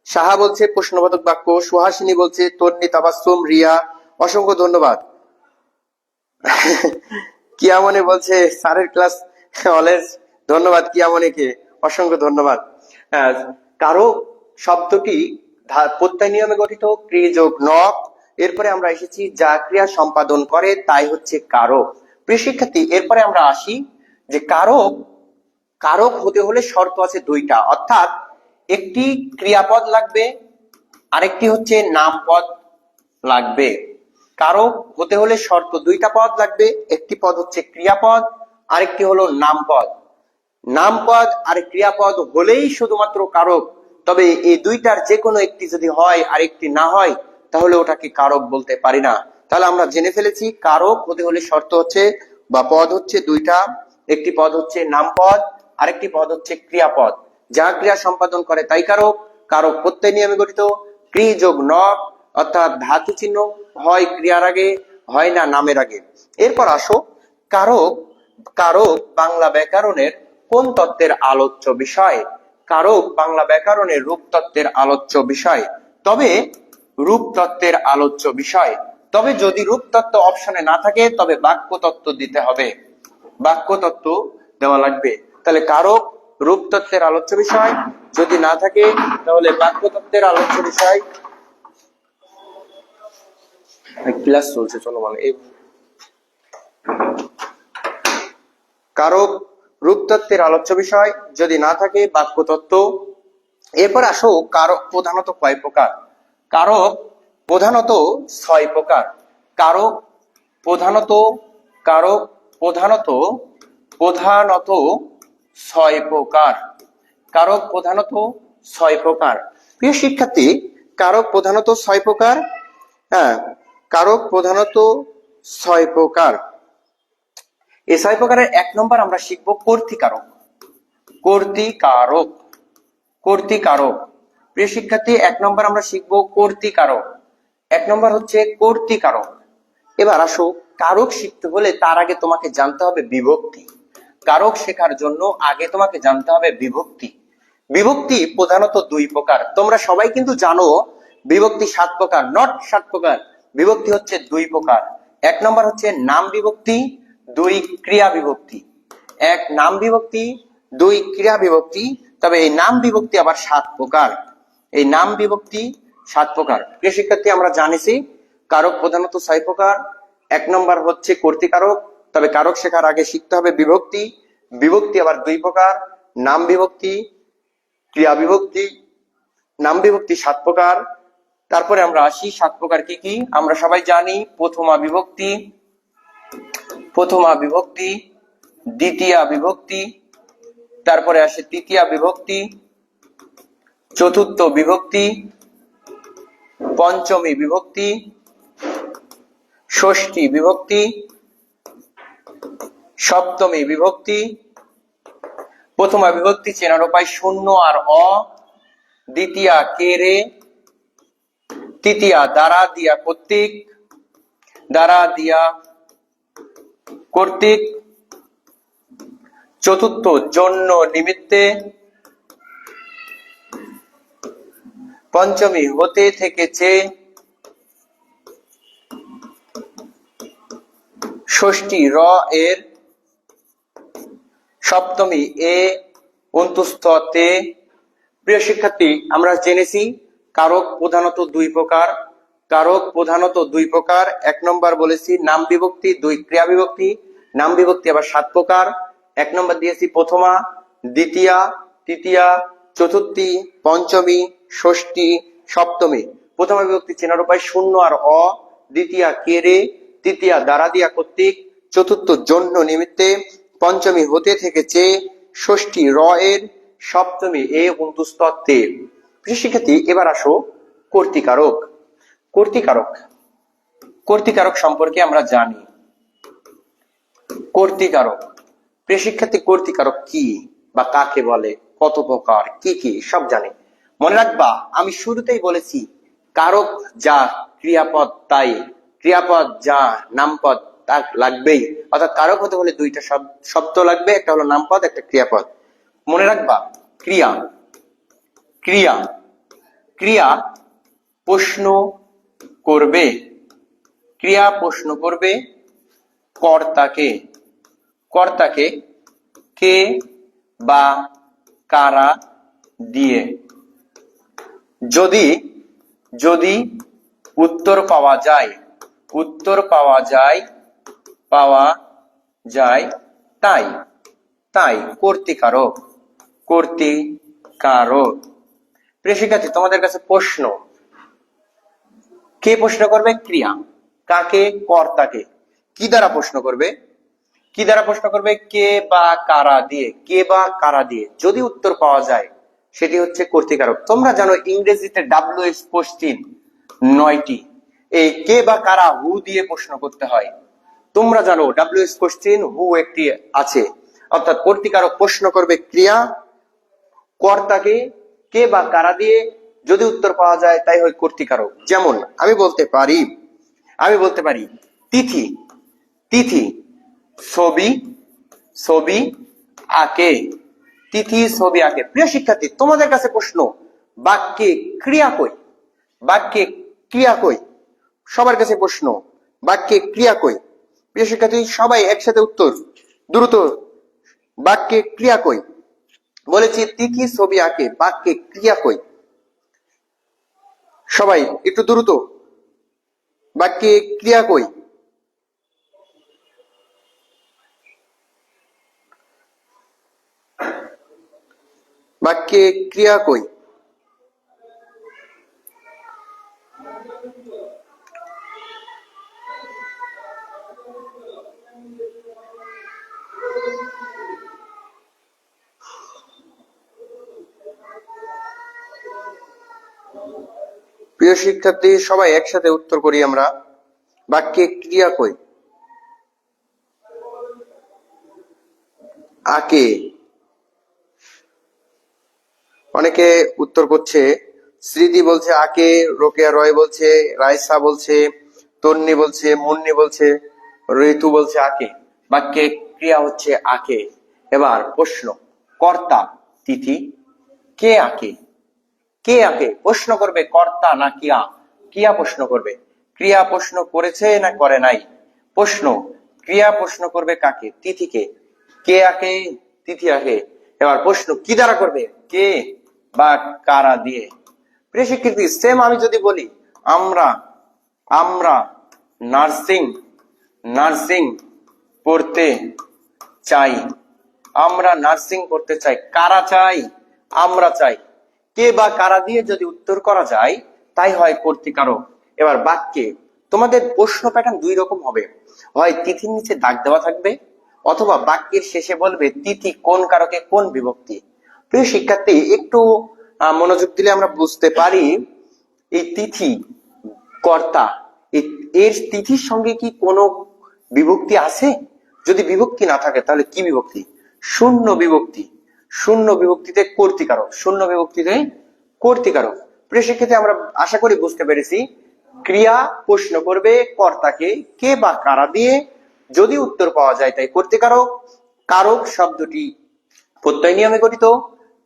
সাহা বলছে প্রশ্নবোধক বাক্য, সুহাসিনী বলছে তন্নি, তাবাসসুম, রিয়া অসংখ্য ধন্যবাদ। কিয়ামনে বলছে স্যারের ক্লাস অলওয়েজ, ধন্যবাদ কিয়ামনিকে, অসংখ্য ধন্যবাদ। কারক শব্দটি প্রত্যয় নিয়মে গঠিত, ক্রি যোগ নক। এরপরে আমরা এসেছি যা ক্রিয়া সম্পাদন করে তাই হচ্ছে কারক। প্রিয় শিক্ষার্থী, এরপরে আমরা আসি যে কারক, কারক হতে হলে শর্ত আছে দুইটা, অর্থাৎ একটি ক্রিয়াপদ লাগবে, আরেকটি হচ্ছে নামপদ লাগবে। কারক হতে হলে শর্ত দুইটা পদ লাগবে, একটি পদ হচ্ছে ক্রিয়াপদ, আরেকটি হলো নামপদ। নামপদ আর ক্রিয়াপদ হলেই শুধুমাত্র কারক। তবে এই দুইটার যে কোনো একটি যদি হয় আর একটি না হয়, তাহলে ওটাকে কারক বলতে পারি না। তাহলে আমরা জেনে ফেলেছি কারক হতে হলে শর্ত হচ্ছে বা পদ হচ্ছে দুইটা, একটি পদ হচ্ছে নামপদ, আরেকটি পদ হচ্ছে ক্রিয়াপদ। যা ক্রিয়া সম্পাদন করে তাই কারক। কারক প্রত্যয় নিয়মে গঠিত, ক্রি যোগ নক, অর্থাৎ ধাতু চিহ্ন হয় ক্রিয়ার আগে, হয় না নামের আগে। এরপর আসো কারক। কারক বাংলা ব্যাকরণের কোন তত্ত্বের আলোচ্য বিষয়? কারক বাংলা ব্যাকরণের রূপতত্ত্বের আলোচ্য বিষয়। তবে রূপতত্ত্বের আলোচ্য বিষয়, তবে যদি রূপতত্ত্ব অপশনে না থাকে তবে বাক্যতত্ত্ব দিতে হবে, বাক্যতত্ত্ব দেওয়া লাগবে। তাহলে কারক রূপতত্ত্বের আলোচ্য বিষয়, যদি না থাকে তাহলে বাক্যতত্ত্বের আলোচ্য বিষয়। ক্লাস চলছে, চলো মানে কারক রূপতত্ত্বের আলোচ্য বিষয়, যদি না থাকে বাক্যতত্ত্ব। এরপর আসো কারক প্রধানত কয় প্রকার? কারক প্রধানত 6 প্রকার। কারক প্রধানত, কারক প্রধানত, প্রধানত 6 প্রকার। কারক প্রধানত 6 প্রকার। প্রিয় শিক্ষার্থী, কারক প্রধানত 6 প্রকার। হ্যাঁ, কারক প্রধানত 6 প্রকার। এই 6 প্রকারের 1 নম্বর আমরা শিখবো কর্তৃকারক। কর্তৃকারক, কর্তৃকারক। প্রিয় শিক্ষার্থী, 1 নম্বর আমরা শিখবো কর্তৃকারক। 1 নম্বর হচ্ছে কর্তৃকারক। এবার আসো কারক শিখতে হলে তার আগে তোমাকে জানতে হবে বিভক্তি। কারক শেখার জন্য আগে তোমাকে জানতে হবে বিভক্তি। বিভক্তি প্রধানত 2 প্রকার। তোমরা সবাই কিন্তু জানো বিভক্তি 7 প্রকার, নট 7 প্রকার। বিভক্তি হচ্ছে 2 প্রকার। 1 নম্বর হচ্ছে নাম বিভক্তি, 2 ক্রিয়া বিভক্তি। 1 নাম বিভক্তি, 2 ক্রিয়া বিভক্তি। তবে এই নাম বিভক্তি আবার 7 প্রকার। এই নাম বিভক্তি 7 প্রকার। প্রিয় শিক্ষার্থী, আমরা জানিছি কারক প্রধানত 6 প্রকার। 1 নম্বর হচ্ছে কর্তৃকারক, তবে কারক শেখার আগে শিখতে হবে বিভক্তি। বিভক্তি আবার দুই প্রকার, নাম বিভক্তি, ক্রিয়া বিভক্তি। নাম বিভক্তি 7 প্রকার। তারপরে আমরা আসি 7 প্রকার কি কি আমরা সবাই জানি। প্রথমা বিভক্তি, দ্বিতীয়া বিভক্তি, তারপরে আসে তৃতীয়া বিভক্তি, চতুর্থ বিভক্তি, পঞ্চমী বিভক্তি, ষষ্ঠী বিভক্তি, সপ্তমী বিভক্তি। প্রথমা বিভক্তি চেনার উপায় শূন্য আর অ, দ্বিতীয়া কে রে, তৃতীয়া দ্বারা দিয়া কর্তৃক, দ্বারা দিয়া কর্তৃক, চতুর্থ জন্য নিমিত্তে, পঞ্চমী হতে থেকেছে, ষষ্ঠী র এর, সপ্তমী এ অন্তুস্থ তে। প্রিয় শিক্ষার্থী, আমরা জেনেছি কারক প্রধানত দুই প্রকার। এক নম্বর বলেছি নাম বিভক্তি, 2 ক্রিয়া বিভক্তি। নাম বিভক্তি আবার 7 প্রকার। 1 নম্বর দিয়েছি প্রথমা, দ্বিতীয়া, তৃতীয়া, চতুর্থী, পঞ্চমী, ষষ্ঠী, সপ্তমী। প্রথমা বিভক্তি চেনার উপায় শূন্য আর অ, দ্বিতীয়া কে রে, তৃতীয়া দ্বারা দিয়া কর্তৃক, চতুর্থ জন্য নিমিত্তে, পঞ্চমী হতে থেকেছে, ষষ্ঠী র এর, সপ্তমী এ অন্তুস্থ তে। প্রিয় শিক্ষার্থী, এবার আসো কর্তৃকারক। কর্তৃকারক সম্পর্কে আমরা জানি। কর্তৃকারক, প্রিয় শিক্ষার্থী, কর্তৃকারক কি বা কাকে বলে, কত প্রকার, কি কি সব জানি। মনে রাখবা, আমি শুরুতেই বলেছি কারক যা ক্রিয়াপদ তাই, ক্রিয়াপদ যা নামপদ তা লাগবেই। অর্থাৎ কারক হতে হলে 2টা শব্দ লাগবে, একটা হলো নামপদ, একটা ক্রিয়াপদ। মনে রাখবা, ক্রিয়া ক্রিয়া ক্রিয়া প্রশ্ন করবে, ক্রিয়া প্রশ্ন করবে কর্তাকে, কর্তাকে কে বা কারা দিয়ে। যদি যদি উত্তর পাওয়া যায়, পাওয়া যায় তাই, তাই কর্তৃকারক। প্রিয় শিক্ষার্থী, তোমাদের কাছে প্রশ্ন, কে প্রশ্ন করবে? ক্রিয়া। কাকে? কর্তাকে। কি দ্বারা প্রশ্ন করবে? কে বা কারা দিয়ে, কে বা কারা দিয়ে। যদি উত্তর পাওয়া যায় সেটি হচ্ছে কর্তৃকারক। তোমরা জানো ইংরেজিতে WH কোশ্চিন 9টি। এই কে বা কারা হু দিয়ে প্রশ্ন করতে হয়। তোমরা জানো WH কোশ্চিন হু একটি আছে। অর্থাৎ কর্তৃকারক প্রশ্ন করবে ক্রিয়া, কর্তাকে কে বা কারা দিয়ে। যদি উত্তর পাওয়া যায় তাই হয় কর্তৃকারক। যেমন আমি বলতে পারি তিথি ছবি আঁকে, তিথি ছবি আঁকে। প্রিয় শিক্ষার্থী, তোমাদের কাছে প্রশ্ন, বাক্যে ক্রিয়া কই? সবার কাছে প্রশ্ন, বাক্যে ক্রিয়া কই? প্রিয় শিক্ষার্থী, সবাই একসাথে উত্তর দ্রুত। বাক্যে ক্রিয়া কই? বলেছি তিথি ছবি আঁকে, বাক্যে ক্রিয়া কই? সবাই একটু দ্রুত, বাক্যে ক্রিয়া কই? বাক্যে ক্রিয়া কই? প্রিয় শিক্ষার্থী, সবাই একসাথে উত্তর করি আমরা। বাক্যে ক্রিয়া কই? আঁকে। অনেকে উত্তর করছে, স্মৃতি বলছে আঁকে, রোকেয়া রয় বলছে, রাইসা বলছে, তন্নি বলছে, মুন্নি বলছে, ঋতু বলছে আঁকে। বাক্যে ক্রিয়া হচ্ছে আঁকে। এবার প্রশ্ন, কর্তা তিথি, কে আঁকে? প্রশ্ন করবে কর্তা না কিয়া? কিয়া প্রশ্ন করবে। ক্রিয়া প্রশ্ন করেছে না করে নাই? প্রশ্ন, ক্রিয়া প্রশ্ন করবে কাকে? তিথিকে। কে আঁকে? তিথি আঁকে। এবার প্রশ্ন কি দ্বারা করবে? কে বা কারা দিয়ে। প্রিয় শিক্ষার্থী, সেম আমি যদি বলি আমরা নার্সিং পড়তে চাই। আমরা নার্সিং পড়তে চাই। কারা চাই? আমরা চাই। কে বা কারা দিয়ে যদি উত্তর করা যায় তাই হয় কর্তৃকারক। এবার বাক্যে তোমাদের প্রশ্ন প্যাটার্ন দুই রকম হবে, হয় তিথির নিচে দাগ দেওয়া থাকবে অথবা বাক্যের শেষে বলবে তিথি কোন কারকে কোন বিভক্তি। প্রিয় শিক্ষার্থী, একটু মনোযোগ দিলে আমরা বুঝতে পারি এই তিথি কর্তা, এর তিথির সঙ্গে কি কোনো বিভক্তি আছে? যদি বিভক্তি না থাকে তাহলে কি বিভক্তি? শূন্য বিভক্তি। শূন্য বিভক্তিতে কর্তৃকারক। শূন্য বিভক্তিতে কর্তৃকারক। প্রিয় শিক্ষার্থী, আমরা আশা করি বুঝতে পেরেছি। ক্রিয়া প্রশ্ন করবে কর্তাকে, কে বা কারা দিয়ে, যদি উত্তর পাওয়া যায় তাই কর্তৃকারক। কারক শব্দটি প্রত্যয় নিয়মে গঠিত।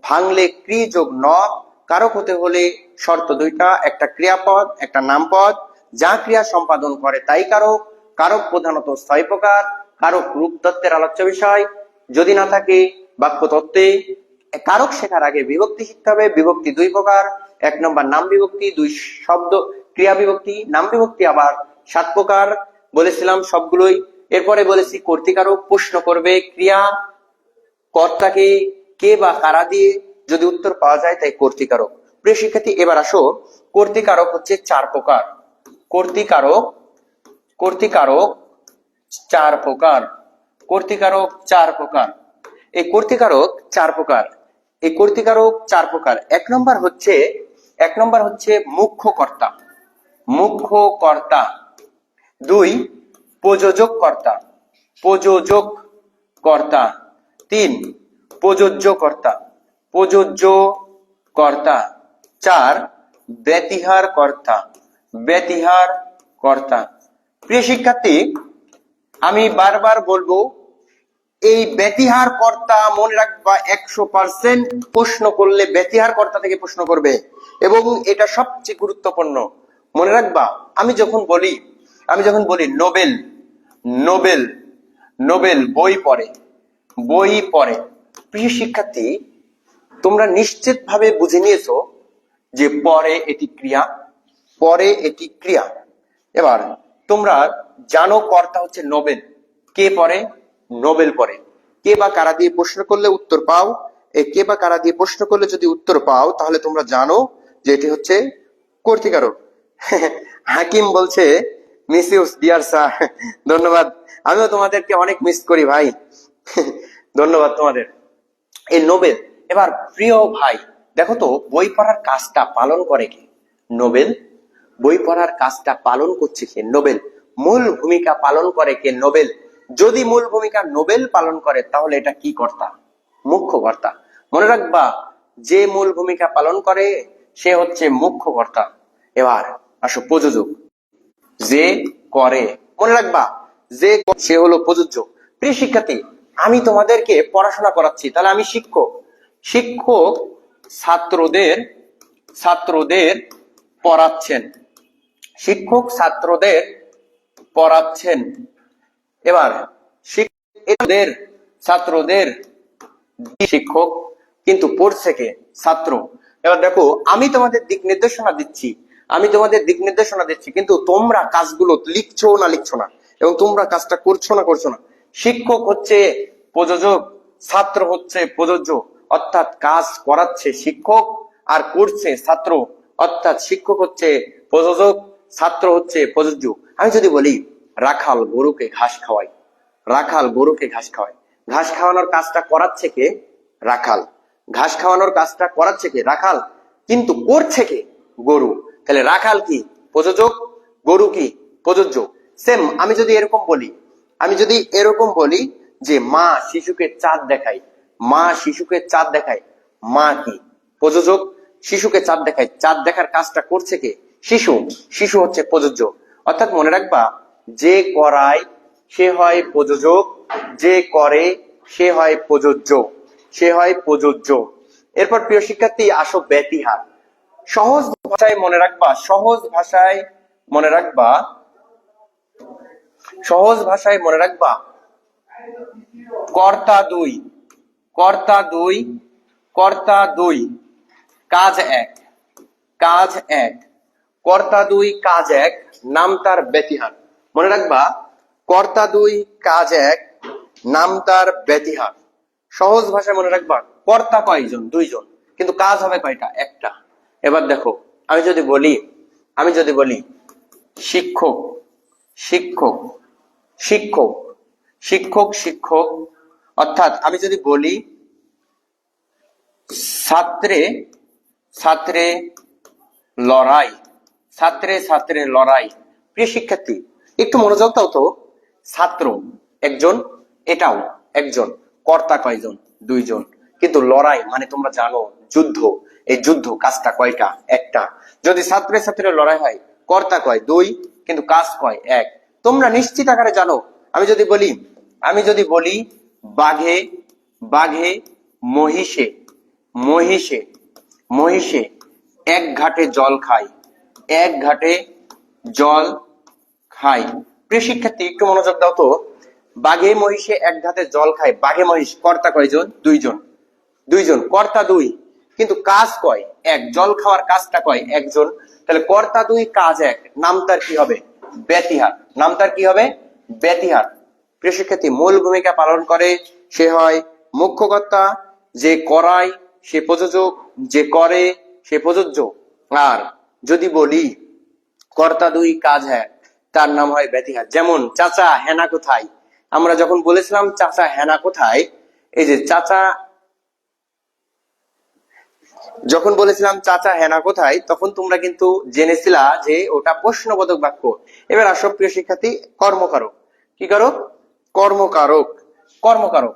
ভাঙলে ক্রি যোগ ন। কারক হতে হলে শর্ত দুইটা, একটা ক্রিয়াপদ একটা নামপদ। যা ক্রিয়া সম্পাদন করে তাই কারক। কারক প্রধানত 6 প্রকার। কারক রূপ তত্ত্বের আলোচ্য বিষয়। যদি না থাকে বাক্য তত্ত্বে। কারক শেখার আগে বিভক্তি শিখতে হবে। বিভক্তি 2 প্রকার। 1 নম্বর নাম বিভক্তি, 2 শব্দ ক্রিয়া বিভক্তি। নাম বিভক্তি আবার 7 প্রকার বলেছিলাম সবগুলোই। এরপরে বলেছি কর্তৃকারক প্রশ্ন করবে ক্রিয়া কর্তাকে, কে বা কারা দিয়ে, যদি উত্তর পাওয়া যায় তাই কর্তৃকারক। প্রিয় শিক্ষার্থী, এবার আসো কর্তৃকারক হচ্ছে 4 প্রকার। কর্তৃকারক কর্তৃকারক 4 প্রকার। কর্তৃকারক 4 প্রকার। এই কর্তৃকারক 4 প্রকার। এই কর্তৃকারক 4 প্রকার। এক নম্বর হচ্ছে মুখ্য কর্তা। মুখ্য কর্তা। 2 প্রযোজক কর্তা। প্রযোজক কর্তা। 3 প্রযোজ্য কর্তা। প্রযোজ্য কর্তা। 4 ব্যতিহার কর্তা। ব্যতিহার কর্তা। প্রিয় শিক্ষার্থী, আমি বারবার বলবো এই ব্যতিহার কর্তা মনে রাখবা। 100% প্রশ্ন করলে ব্যতিহার কর্তা থেকে প্রশ্ন করবে এবং এটা সবচেয়ে গুরুত্বপূর্ণ। মনে রাখবা, আমি যখন বলি নোবেল, নোবেল, নোবেল বই পড়ে। প্রিয় শিক্ষার্থী, তোমরা নিশ্চিত ভাবে বুঝে নিয়েছো যে পরে এটি ক্রিয়া, পরে এটি ক্রিয়া। এবার তোমরা জানো কর্তা হচ্ছে নোবেল। কে পড়ে? নোবেল পড়ে। কে বা কারা দিয়ে প্রশ্ন করলে উত্তর পাও। এই কে বা কারা দিয়ে প্রশ্ন করলে যদি উত্তর পাও তাহলে তোমরা জানো যে এটি হচ্ছে কর্তৃকারক। হাকিম বলছে মিস ইউ ডিয়ার স্যার। ধন্যবাদ, আমিও তোমাদেরকে অনেক মিস করি ভাই। ধন্যবাদ তোমাদের। এই নোবেল। এবার প্রিয় ভাই দেখো তো, বই পড়ার কাজটা পালন করে কে? নোবেল। বই পড়ার কাজটা পালন করছে কে? নোবেল। মূল ভূমিকা পালন করে কে? নোবেল। যদি মূল ভূমিকা নোবেল পালন করে তাহলে এটা কি কর্তা? মুখ্য কর্তা। মনে রাখবা, যে মূল ভূমিকা পালন করে সে হচ্ছে মুখ্য কর্তা। এবার আসো প্রযোজক। যে করে, মনে রাখবা যে সে হলো প্রযোজ্য। প্রিয় শিক্ষার্থী, আমি তোমাদেরকে পড়াশোনা করাচ্ছি, তাহলে আমি শিক্ষক। শিক্ষক ছাত্রদের পড়াচ্ছেন। শিক্ষক ছাত্রদের পড়াচ্ছেন। এবার ছাত্রদের শিক্ষক, কিন্তু পড়ছে কে? ছাত্র। এবার দেখো, আমি তোমাদের দিক নির্দেশনা দিচ্ছি কিন্তু তোমরা কাজগুলো লিখছো না এবং তোমরা কাজটা করছো না। শিক্ষক হচ্ছে প্রযোজক, ছাত্র হচ্ছে প্রযোজ্য। অর্থাৎ কাজ করাচ্ছে শিক্ষক আর করছে ছাত্র। অর্থাৎ শিক্ষক হচ্ছে প্রযোজক, ছাত্র হচ্ছে প্রযোজ্য। আমি যদি বলি রাখাল গরুকে ঘাস খাওয়ায়, ঘাস খাওয়ানোর কাজটা করাচ্ছে কে? রাখাল। ঘাস খাওয়ানোর কাজটা করাচ্ছে কে? রাখাল। কিন্তু করছে কে? গরু। তাহলে রাখাল কি? প্রযোজক। গরু কি? প্রযোজ্য। সেম আমি যদি এরকম বলি যে মা শিশুকে চাঁদ দেখায়, মা কি? প্রযোজক। শিশুকে চাঁদ দেখায়, চাঁদ দেখার কাজটা করছে কে? শিশু হচ্ছে প্রযোজ্য। অর্থাৎ মনে রাখবা, যে করায় সে হয় প্রযোজক, যে করে সে হয় প্রযোজ্য। এরপর প্রিয় শিক্ষার্থী আসো ব্যতিহার। সহজ ভাষায় মনে রাখবা কর্তা দুই কাজ এক। কর্তা দুই কাজ এক, নাম তার ব্যতিহার। মনে রাখবা কর্তা দুই কাজ এক, নাম তার ব্যতিহার। সহজ ভাষায় মনে রাখবা, কর্তা কয়জন? দুইজন, কিন্তু কাজ হবে কয়টা? একটা। এবার দেখো, আমি যদি বলি শিক্ষক শিক্ষক শিক্ষক শিক্ষক শিক্ষক, অর্থাৎ আমি যদি বলি ছাত্রে ছাত্রে লড়াই, ছাত্রে ছাত্রে লড়াই। প্রিয় শিক্ষার্থী, একটু মনোযোগ দাও তো। ছাত্র একজন, এটাও একজন, কর্তা কয়জন? দুইজন, কিন্তু লড়াই মানে তোমরা জানো যুদ্ধ, এই যুদ্ধ কাজটা কয়টা? একটা। যদি ছাত্রে ছাত্রে লড়াই হয়, কর্তা কয়? দুই, কিন্তু কাজ কয়? এক। তোমরা নিশ্চিত আকারে জানো। আমি যদি বলি বাঘে বাঘে মহিষে মহিষে মহিষে এক ঘাটে জল খায়, এক ঘাটে জল খায়। প্রিয় শিক্ষার্থী, একটু মনোযোগ দাও তো। বাঘে মহিষে এক ঘাটে জল খায়, বাঘে মহিষ, কর্তা কয়জন? দুইজন, দুইজন, কর্তা দুই, কিন্তু কাজ কয়? এক। জল খাওয়ার কাজটা কয়? একজন। তাহলে কর্তা দুই, কাজ এক, নাম তার কি হবে? ব্যতিহার। নাম তার কি হবে? ব্যতিহার। প্রিয় শিক্ষার্থী, মূল ভূমিকা পালন করে সে হয় মুখ্য কর্তা, যে করায় সে প্রযোজক, যে করে সে প্রযোজ্য। আর যদি বলি কর্তা দুই কাজ এক, তার নাম হয় ব্যতিহার। যেমন চাচা হেনা কোথায়? আমরা যখন বলেছিলাম চাচা হেনা কোথায়, এই যে চাচা, যখন বলেছিলাম চাচা হেনা কোথায়, তখন তোমরা কিন্তু জেনেছিলা যে ওটা প্রশ্নবোধক বাক্য। এবার আসো প্রিয় শিক্ষার্থী, কর্মকারক। কি কারক? কর্মকারক। কর্মকারক।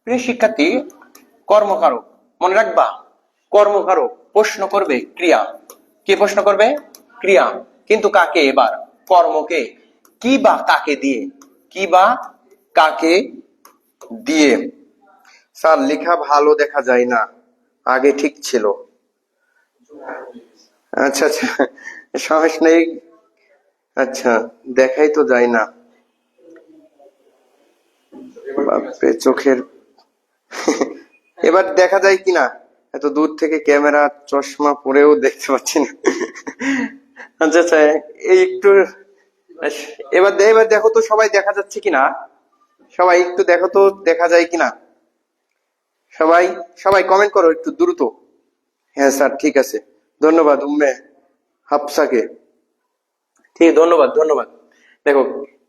প্রিয় শিক্ষার্থী, কর্মকারক মনে রাখবা, কর্মকারক প্রশ্ন করবে ক্রিয়া। কে প্রশ্ন করবে? ক্রিয়া, কিন্তু কাকে? এবার কর্মকে। কি বা কাকে দিয়ে? কি বা কাকে দিয়ে? স্যার লেখা ভালো দেখা যায় না, আগে ঠিক ছিল। আচ্ছা আচ্ছা, সমস্যা নেই। আচ্ছা, দেখাই তো যায় না। বাপরে, চোখের এবার দেখা যায় কিনা? এত দূর থেকে ক্যামেরা, চশমা পরেও দেখতে পাচ্ছি না। আচ্ছা আচ্ছা, এই একটু এবার এবার দেখো তো সবাই দেখা যাচ্ছে কিনা? সবাই একটু দেখো তো দেখা যায় কিনা? সবাই সবাই কমেন্ট করো একটু দ্রুত। হ্যাঁ স্যার, ঠিক আছে, ধন্যবাদ উম্মে হাফসাকে। ঠিক, ধন্যবাদ ধন্যবাদ। দেখো,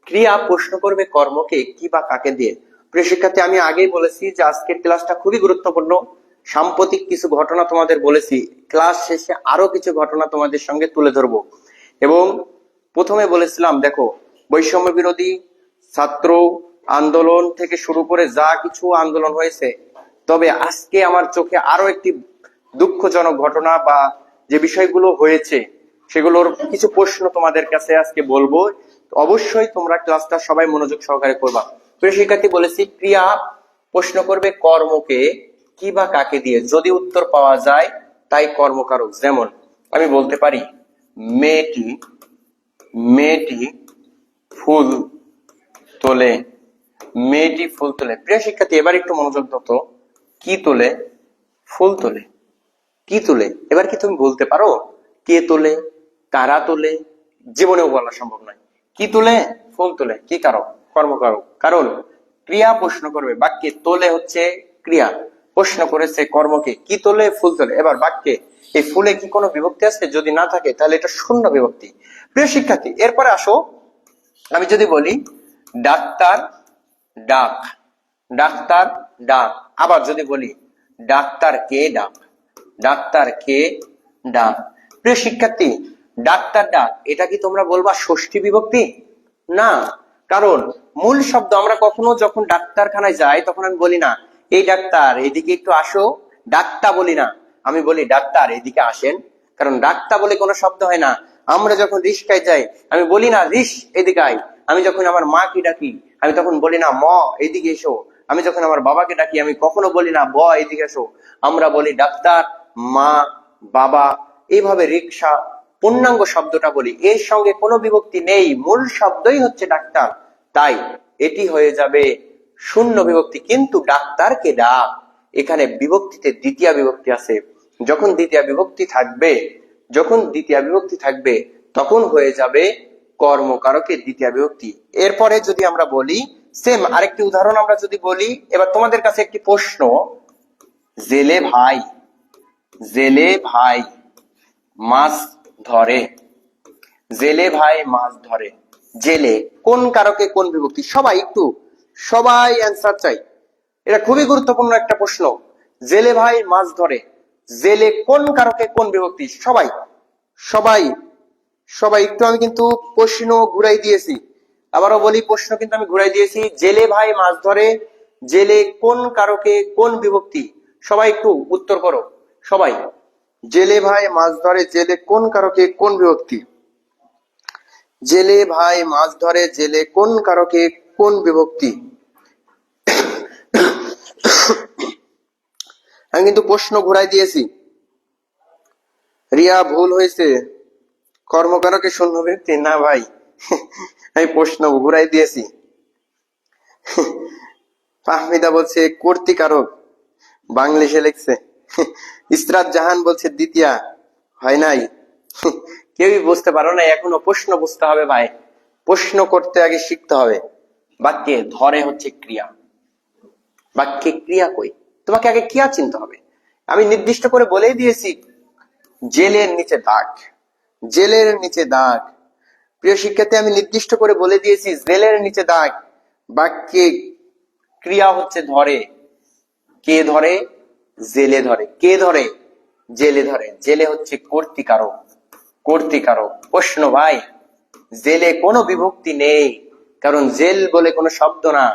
ক্রিয়া প্রশ্ন করবে কর্মকে কি বা কাকে দিয়ে। প্রিয় শিক্ষার্থী, আমি আগেই বলেছি যে আজকের ক্লাসটা খুবই গুরুত্বপূর্ণ। সাম্প্রতিক কিছু ঘটনা তোমাদের বলেছি, ক্লাস শেষে আরো কিছু ঘটনা তোমাদের সঙ্গে তুলে ধরবো। এবং প্রথমে বলেছিলাম, দেখো, বৈষম্য বিরোধী ছাত্র আন্দোলন থেকে শুরু করে যা কিছু আন্দোলন হয়েছে, তবে আজকে আমার চোখে আরো একটি দুঃখজনক ঘটনা বা যে বিষয়গুলো হয়েছে সেগুলোর কিছু প্রশ্ন তোমাদের কাছে আজকে বলবো। অবশ্যই তোমরা ক্লাসটা সবাই মনোযোগ সহকারে করবা। প্রিয় শিক্ষার্থী, বলেছি ক্রিয়া প্রশ্ন করবে কর্মকে কি বা কাকে দিয়ে। যদি উত্তর পাওয়া যায় তাই কর্মকারক। যেমন আমি বলতে পারি মেয়েটি মেয়েটি ফুল তোলে, মেয়েটি ফুল তোলে। প্রিয় শিক্ষার্থী, এবার একটু মনোযোগ দাও তো। কি তোলে? ফুল তোলে। কি তোলে? এবার কি তুমি বলতে পারো কে তোলে, কারা তোলে? জীবনেও বলা সম্ভব নয়। কি তোলে? ফুল তোলে। কি কারক? কর্মকারক। কারণ ক্রিয়া প্রশ্ন করবে বাক্যে, তোলে হচ্ছে ক্রিয়া, প্রশ্ন করেছে কর্মকে কি তোলে? ফুল তোলে। এবার বাক্যে এই ফুলে কি কোনো বিভক্তি আছে? যদি না থাকে তাহলে এটা শূন্য বিভক্তি। প্রিয় শিক্ষার্থী, এরপরে আসো, আমি যদি বলি ডাক্তার ডাক, ডাক্তার ডাক। আবার যদি বলি ডাক্তার কে ডাক, ডাক্তার কে ডাক। প্রিয় শিক্ষার্থী, ডাক্তার ডাক, এটা কি তোমরা বলবা ষষ্ঠী বিভক্তি? না, কারণ মূল শব্দ আমরা কখনো যখন ডাক্তারখানায় যাই তখন আমি বলি না এই ডাক্তার এদিকে একটু আসো, ডাক্তার বলি না, আমি বলি ডাক্তার এদিকে আসেন। কারণ ডাক্তার বলে কোনো শব্দ হয় না। আমরা যখন রিস্কায় যাই আমি বলি না রিস এদিকে আয়। আমি যখন আমার মাকে ডাকি আমি তখন বলি না ম এদিকে এসো। আমি যখন আমার বাবাকে ডাকি আমি কখনো বলি না ব এদিকে এসো। আমরা বলি ডাক্তার, মা, বাবা, এইভাবে রিক্সা, পূর্ণাঙ্গ শব্দটা বলি, এর সঙ্গে কোনো বিভক্তি নেই, মূল শব্দই হচ্ছে ডাক্তার, তাই এটি হয়ে যাবে শূন্য বিভক্তি। কিন্তু ডাক্তারকে ডাক, এখানে বিভক্তিতে দ্বিতীয় বিভক্তি আছে। যখন দ্বিতীয় বিভক্তি থাকবে তখন হয়ে যাবে কর্মকারকের দ্বিতীয় বিভক্তি। এরপরে যদি আমরা বলি সেম আরেকটি উদাহরণ আমরা যদি বলি, এবার তোমাদের কাছে একটি প্রশ্ন, জেলে ভাই মাছ ধরে, জেলে ভাই মাছ ধরে, জেলে কোন কারকে কোন বিভক্তি? সবাই অ্যান্সার চাই, এটা খুবই গুরুত্বপূর্ণ একটা প্রশ্ন। জেলে ভাই মাছ ধরে, জেলে কোন কারকে কোন বিভক্তি? সবাই সবাই সবাই একটু, আমি কিন্তু প্রশ্ন ঘুরাই দিয়েছি, আবারও বলি প্রশ্ন কিন্তু আমি ঘুরাই দিয়েছি। জেলে ভাই মাছ ধরে, জেলে কোন কারকে কোন বিভক্তি? সবাই একটু উত্তর করো সবাই। জেলে ভাই মাছ ধরে, জেলে কোন কারকে কোন বিভক্তি? জেলে ভাই মাছ ধরে, জেলে কোন কারকে কোন বিভক্তি? আমি কিন্তু প্রশ্ন ঘুরাই দিয়েছি। রিয়া ভুল হয়েছে, কর্মকারকে শূন্য বিভক্তি না ভাই, আমি প্রশ্ন ঘুরাই দিয়েছি। ফাহমিদা বলছে কর্তৃকারক, বাংলিশে লিখছে। ইসরাত জাহান বলছে দ্বিতীয়া, হয় নাই। কেউই বুঝতে পারো না এখনো, প্রশ্ন বুঝতে হবে ভাই, প্রশ্ন করতে আগে শিখতে হবে। বাক্যে ধরে হচ্ছে ক্রিয়া, বাক্যে ক্রিয়া কই? তোমাকে আগে ক্রিয়া চিনতে হবে। আমি নির্দিষ্ট করে বলেই দিয়েছি, জেলের নিচে দাগ, জেলের নিচে দাগ। প্রিয় শিক্ষার্থী, আমি নির্দিষ্ট করে বলে দিয়েছি জেলের নিচে দাগ। বাক্যে ক্রিয়া হচ্ছে ধরে, কে ধরে? জেলে ধরে। কে ধরে? জেলে ধরে। জেলে হচ্ছে কর্তৃকারক, কর্তৃকারক। প্রশ্ন ভাই, জেলে কোনো বিভক্তি নেই, কারণ জেল বলে কোনো শব্দ না,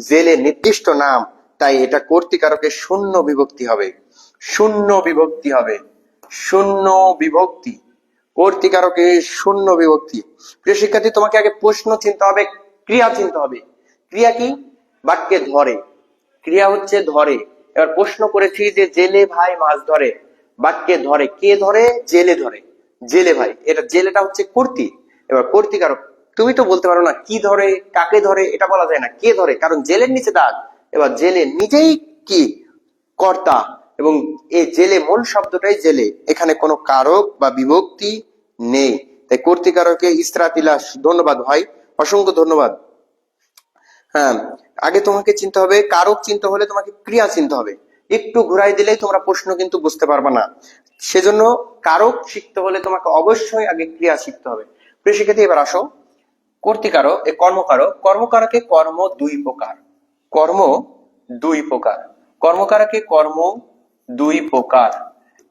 জেলে নির্দিষ্ট নাম, তাই এটা কর্তৃকারকের শূন্য বিভক্তি হবে, শূন্য বিভক্তি হবে, শূন্য বিভক্তি, কর্তৃকারকের শূন্য বিভক্তি। প্রিয় শিক্ষার্থী, তোমাকে আগে প্রশ্ন চিনতে হবে, ক্রিয়া চিনতে হবে। ক্রিয়া কি? বাক্যে ধরে, ক্রিয়া হচ্ছে ধরে। এবার প্রশ্ন করেছি যে জেলে ভাই মাছ ধরে, বাক্যে ধরে, কে ধরে? জেলে ধরে, জেলে ভাই, এটা জেলেটা হচ্ছে কর্তৃ। এবার কর্তৃকারক, তুমি তো বলতে পারো না কি ধরে, কাকে ধরে, এটা বলা যায় না, কে ধরে, কারণ জেলের নিচে দাগ। এবার জেলে নিজেই কি? কর্তা, এবং এই জেলে মূল শব্দটাই জেলে, এখানে কোনো কারক বা বিভক্তি নেই, তাই কর্তৃকারকে ইসরাতিলাস। ধন্যবাদ ভাই, অসংখ্য ধন্যবাদ। হ্যাঁ, আগে তোমাকে চিনতে হবে, কারক চিনতে হলে তোমাকে ক্রিয়া চিনতে হবে। একটু ঘুরাই দিলেই তোমরা প্রশ্ন কিন্তু বুঝতে পারবে না, সেজন্য কারক শিখতে হলে তোমাকে অবশ্যই আগে ক্রিয়া শিখতে হবে। প্রিয় শিক্ষার্থী, এবার আসো কর্তৃকারক, এ কর্মকারক। কর্মকারকে কর্ম দুই প্রকার, কর্ম দুই প্রকার, কর্মকারকে কর্ম দুই প্রকার।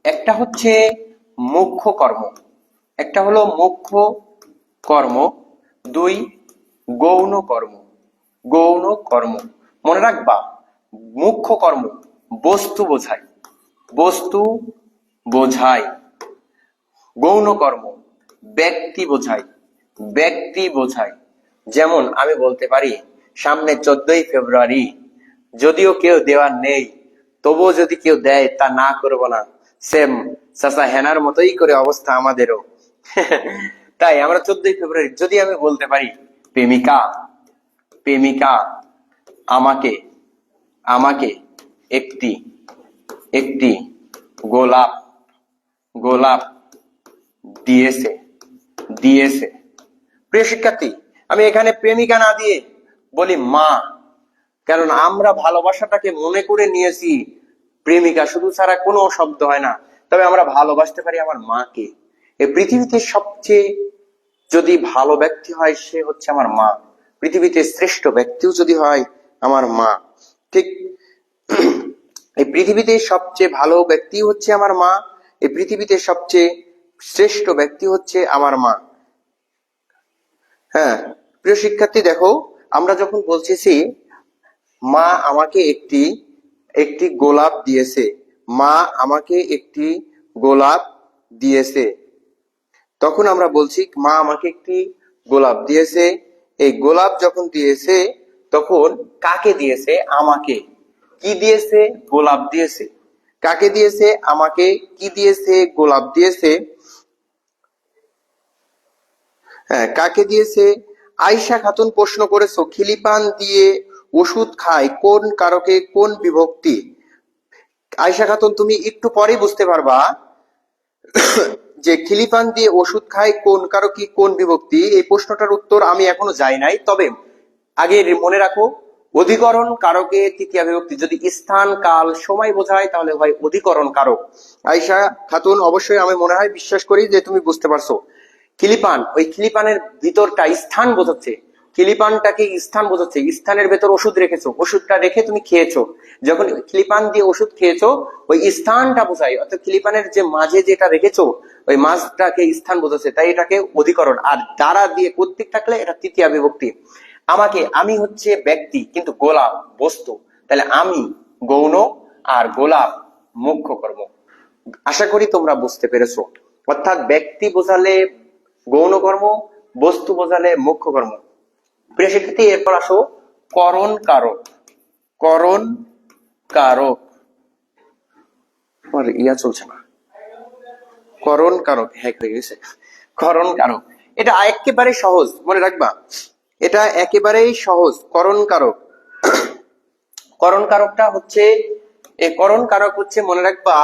একটা হচ্ছে মুখ্য কর্ম, একটা হলো মুখ্য কর্ম, দুই গৌণ কর্ম, গৌণ কর্ম। মনে রাখবা, মুখ্য কর্ম বস্তু বোঝায়, বস্তু বোঝায়। গৌণ কর্ম ব্যক্তি বোঝায়, ব্যক্তি বোঝায়। যেমন আমি বলতে পারি সামনে 14ই ফেব্রুয়ারি, যদিও কেউ দেওয়ার নেই, তবুও যদি কেউ দেয় তা না করব না, সেম চাচা হেনার মতোই করে অবস্থা আমাদেরও। তাই আমরা 14ই ফেব্রুয়ারি যদি আমি বলতে পারি প্রেমিকা, প্রেমিকা আমাকে, আমাকে একটি, একটি গোলাপ, গোলাপ দিয়েছে, দিয়েছে। প্রিয় শিক্ষার্থী, আমি এখানে প্রেমিকা না দিয়ে বলি মা, কারণ আমরা ভালোবাসাটাকে মনে করে নিয়েছি প্রেমিকা শুধু ছাড়া কোনো শব্দ হয় না, তবে আমরা ভালোবাসতে পারি আমার মাকে। এই পৃথিবীতে সবচেয়ে যদি ভালো ব্যক্তি হয় সে হচ্ছে আমার মা, পৃথিবীতে শ্রেষ্ঠ ব্যক্তিও যদি হয় আমার মা। ঠিক এই পৃথিবীতে সবচেয়ে ভালো ব্যক্তি হচ্ছে আমার মা, এই পৃথিবীতে সবচেয়ে শ্রেষ্ঠ ব্যক্তি হচ্ছে আমার মা। হ্যাঁ প্রিয় শিক্ষার্থী, দেখো আমরা যখন বলতেছি মা আমাকে একটি, একটি গোলাপ দিয়েছে, মা আমাকে একটি গোলাপ দিয়েছে, তখন আমরা বলছি মা আমাকে একটি গোলাপ দিয়েছে। এই গোলাপ যখন দিয়েছে তখন কাকে দিয়েছে? আমাকে। কি দিয়েছে? গোলাপ দিয়েছে। কাকে দিয়েছে? আমাকে। কি দিয়েছে? গোলাপ দিয়েছে। হ্যাঁ, কাকে দিয়েছে? আয়শা খাতুন প্রশ্ন করেছো, খিলিপান দিয়ে ওষুধ খায় কোন কারকে কোন বিভক্তি? আয়শা খাতুন, তুমি একটু পরেই বুঝতে পারবা যে খিলিপান দিয়ে ওষুধ খায় কোন কারকে কোন বিভক্তি। এই প্রশ্নটার উত্তর আমি এখনো যাই নাই, তবে আগে মনে রাখো অধিকরণ কারকে তৃতীয়া বিভক্তি যদি স্থান কাল সময় বোঝায় তাহলে হয় অধিকরণ কারক। আয়েশা খাতুন, অবশ্যই আমি মনে হয় বিশ্বাস করি যে তুমি বুঝতে পারছো। খিলিপান, ওই খিলিপানের ভিতরটা স্থান বোঝাচ্ছে, খিলিপানটাকে স্থান বোঝাচ্ছে, স্থানের ভেতর ওষুধ রেখেছো, ওষুধটা রেখে তুমি খেয়েছো, যখন খিলিপান দিয়ে ওষুধ খেয়েছো ওই স্থানটা বোঝায়, অর্থাৎ খিলিপানের যে মাঝে যেটা রেখেছো ওই মাঝটাকে স্থান বোঝাচ্ছে, তাই এটাকে অধিকরণ। আর দ্বারা দিয়ে কর্তৃক থাকলে এটা তৃতীয়া বিভক্তি। আমাকে, আমি হচ্ছে ব্যক্তি কিন্তু গোলাপ বস্তু, তাহলে আমি গৌণ আর গোলাপ মুখ্য কর্ম। আশা করি তোমরা বুঝতে পেরেছো। অর্থাৎ ব্যক্তি বোঝালে গৌণ কর্ম, বস্তু বোঝালে মুখ্য কর্ম। প্রিয় শিক্ষার্থী, এরপর আসো করণ কারক। করণ কারক, চলছে না, করণ কারক হ্যাক হয়ে গেছে। করণ কারক এটা একেবারে সহজ, মনে রাখবা, এটা একেবারেই সহজ। করণ কারক, করণ কারকটা হচ্ছে, এই করণ কারক হচ্ছে মনে রাখবা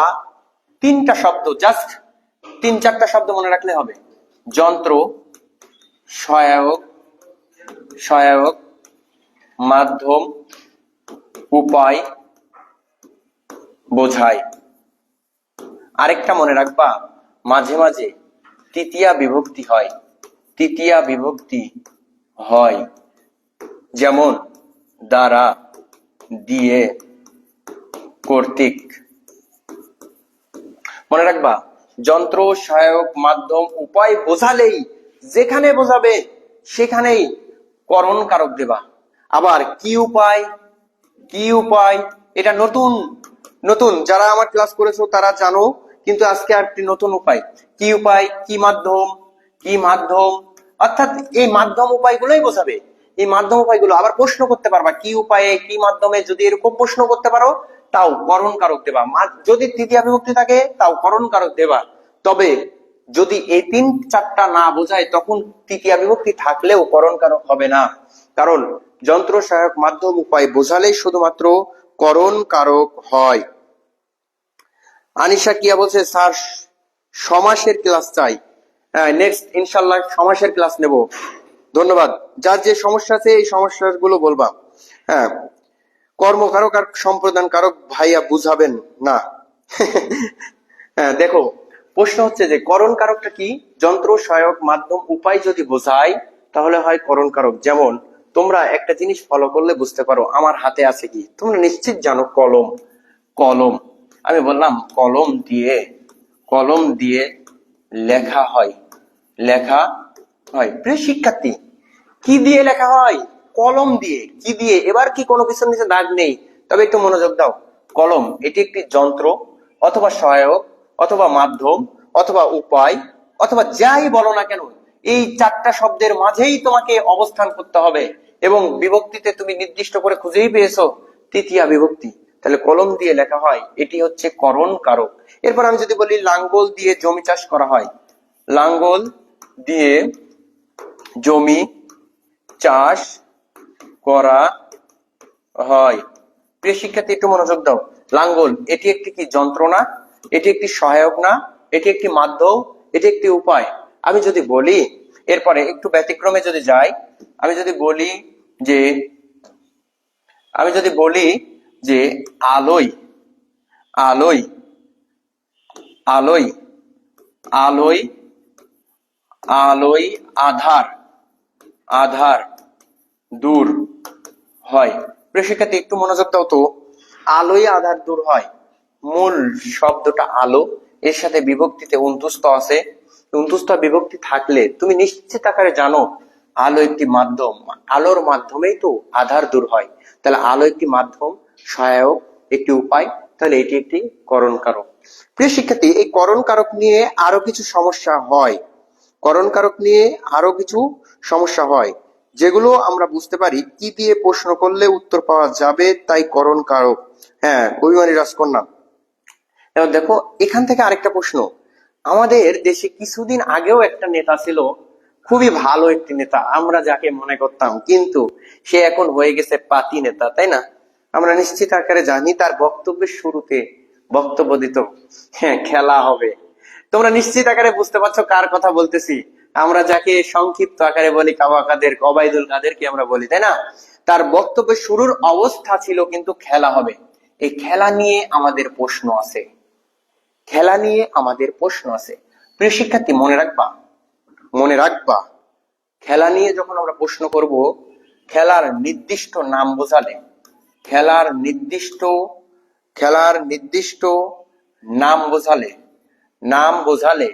তিনটা শব্দ, জাস্ট 3-4টা শব্দ মনে রাখলে হবে। যন্ত্র, সহায়ক, সহায়ক, মাধ্যম, উপায় বোঝায়। আরেকটা মনে রাখবা, মাঝে মাঝে তৃতীয়া বিভক্তি হয়, তৃতীয়া বিভক্তি হয়, যেমন দ্বারা, দিয়ে, কর্তৃক। মনে রাখবা যন্ত্র, সহায়ক, মাধ্যম, উপায় বোঝালেই, যেখানে বোঝাবে সেখানেই করণ কারক দেবা। আবার কি উপায়, কি উপায়, এটা নতুন নতুন যারা আমার ক্লাস করেছো তারা জানো, কিন্তু আজকে আর একটি নতুন উপায়। কি উপায়, কি মাধ্যম, কি মাধ্যম, অর্থাৎ এই মাধ্যম উপায়গুলোই বোঝাবে। এই মাধ্যম উপায়গুলো আবার প্রশ্ন করতে পারবা, কি উপায়ে কি মাধ্যমে, যদি এরকম প্রশ্ন করতে পারো তাও করণ কারক দেবা। যদি তৃতীয়া বিভক্তি থাকে তাও করণ কারক দেবা। তবে যদি এই 3-4টা না বোঝায় তখন তৃতীয়া বিভক্তি থাকলেও করণ কারক হবে না, কারণ যন্ত্র, সহায়ক, মাধ্যম, উপায় বোঝালেই শুধুমাত্র করণ কারক হয়। আনিশা কিয়া বলছে স্যার সমাসের ক্লাস চাই। নেক্সট ইনশাল্লাহ সমাসের ক্লাস নেব। ধন্যবাদ। যার যে সমস্যা আছে এই সমস্যাগুলো বলবা। হ্যাঁ, কর্মকারক আর সম্প্রদান কারক ভাইয়া বুঝাবেন না। হ্যাঁ দেখো, প্রশ্ন হচ্ছে যে করণ কারকটা কি, যন্ত্র, সহায়ক, মাধ্যম, উপায় যদি বোঝায় তাহলে হয় করণ কারক। যেমন তোমরা একটা জিনিস ফলো করলে বুঝতে পারো, আমার হাতে আছে কি, তোমরা নিশ্চিত জানো কলম। কলম, আমি বললাম কলম দিয়ে, কলম দিয়ে লেখা হয়, লেখা হয়। প্রিয় শিক্ষার্থী, কি দিয়ে লেখা হয়, কলম দিয়ে। কি দিয়ে, এবার কি কোনো কিছুর নিচে দাগ নেই, তবে একটু মনোযোগ দাও। কলম এটি একটি যন্ত্র অথবা সহায়ক অথবা মাধ্যম অথবা উপায় অথবা যাই বলো না কেন, এই 4টা শব্দের মাঝেই তোমাকে অবস্থান করতে হবে, এবং বিভক্তিতে তুমি নির্দিষ্ট করে খুঁজেই পেয়েছো তৃতীয়া বিভক্তি। তাহলে কলম দিয়ে লেখা হয়, এটি হচ্ছে করণ কারক। এরপর আমি যদি বলি লাঙ্গল দিয়ে জমি চাষ করা হয়, লাঙ্গল দিয়ে জমি চাষ করা হয়। প্রিয় শিক্ষার্থী একটু মনোযোগ দাও। লাঙ্গল এটি একটি কি যন্ত্র না, এটি একটি সহায়ক না, এটি একটি মাধ্যম, এটি একটি উপায়। আমি যদি বলি, এরপরে একটু ব্যতিক্রমে যদি যাই, আমি যদি বলি যে, আমি যদি বলি যে আলোয়, আলোয়, আলোয়, আলোয়, আলোয় আধার, আধার দূর হয়। প্রিয় শিক্ষার্থী একটু মনোযোগ দাও তো, আলোয় আধার দূর হয়, মূল শব্দটা আলো, এর সাথে বিভক্তিতে অন্তুস্থ আছে। অন্তুস্থ বিভক্তি থাকলে তুমি নিশ্চিত আকারে জানো আলো একটি মাধ্যম, আলোর মাধ্যমেই তো আধার দূর হয়। তাহলে আলো একটি মাধ্যম, সহায়ক, একটি উপায়, তাহলে এটি একটি করণ কারক। প্রিয় শিক্ষার্থী, এই করণ কারক নিয়ে আরো কিছু সমস্যা হয়, করণ কারক নিয়ে আরো কিছু সমস্যা হয়, যেগুলো আমরা বুঝতে পারি কি দিয়ে প্রশ্ন করলে উত্তর পাওয়া যাবে, তাই করণ কারক। হ্যাঁ, অভিমানী রাজকন্যা, এবার দেখো এখান থেকে আরেকটা প্রশ্ন। আমাদের দেশে কিছুদিন আগেও একটা নেতা ছিল, খুবই ভালো একটি নেতা, আমরা যাকে মনে করতাম, কিন্তু সে এখন হয়ে গেছে পাতি নেতা, তাই না? আমরা নিশ্চিত আকারে জানি তার বক্তব্যের শুরুতে বক্তব্য দিত, হ্যাঁ খেলা হবে। তোমরা নিশ্চিত আকারে বুঝতে পারছো কার কথা বলতেছি। আমরা যাকে সংক্ষিপ্ত আকারে বলি কাবা কাদের, ওবায়দুল কাদেরকে আমরা বলি, তাই না? তার বক্তব্যের শুরুর অবস্থা ছিল কিন্তু খেলা হবে। এই খেলা নিয়ে আমাদের প্রশ্ন আছে, খেলা নিয়ে আমাদের প্রশ্ন আছে। প্রিয় শিক্ষার্থী, মনে রাখবা, মনে রাখবা, খেলা নিয়ে যখন আমরা প্রশ্ন করব, খেলার নির্দিষ্ট নাম বোঝালে, খেলার নির্দিষ্ট নাম বোঝালে, নাম বোঝালে,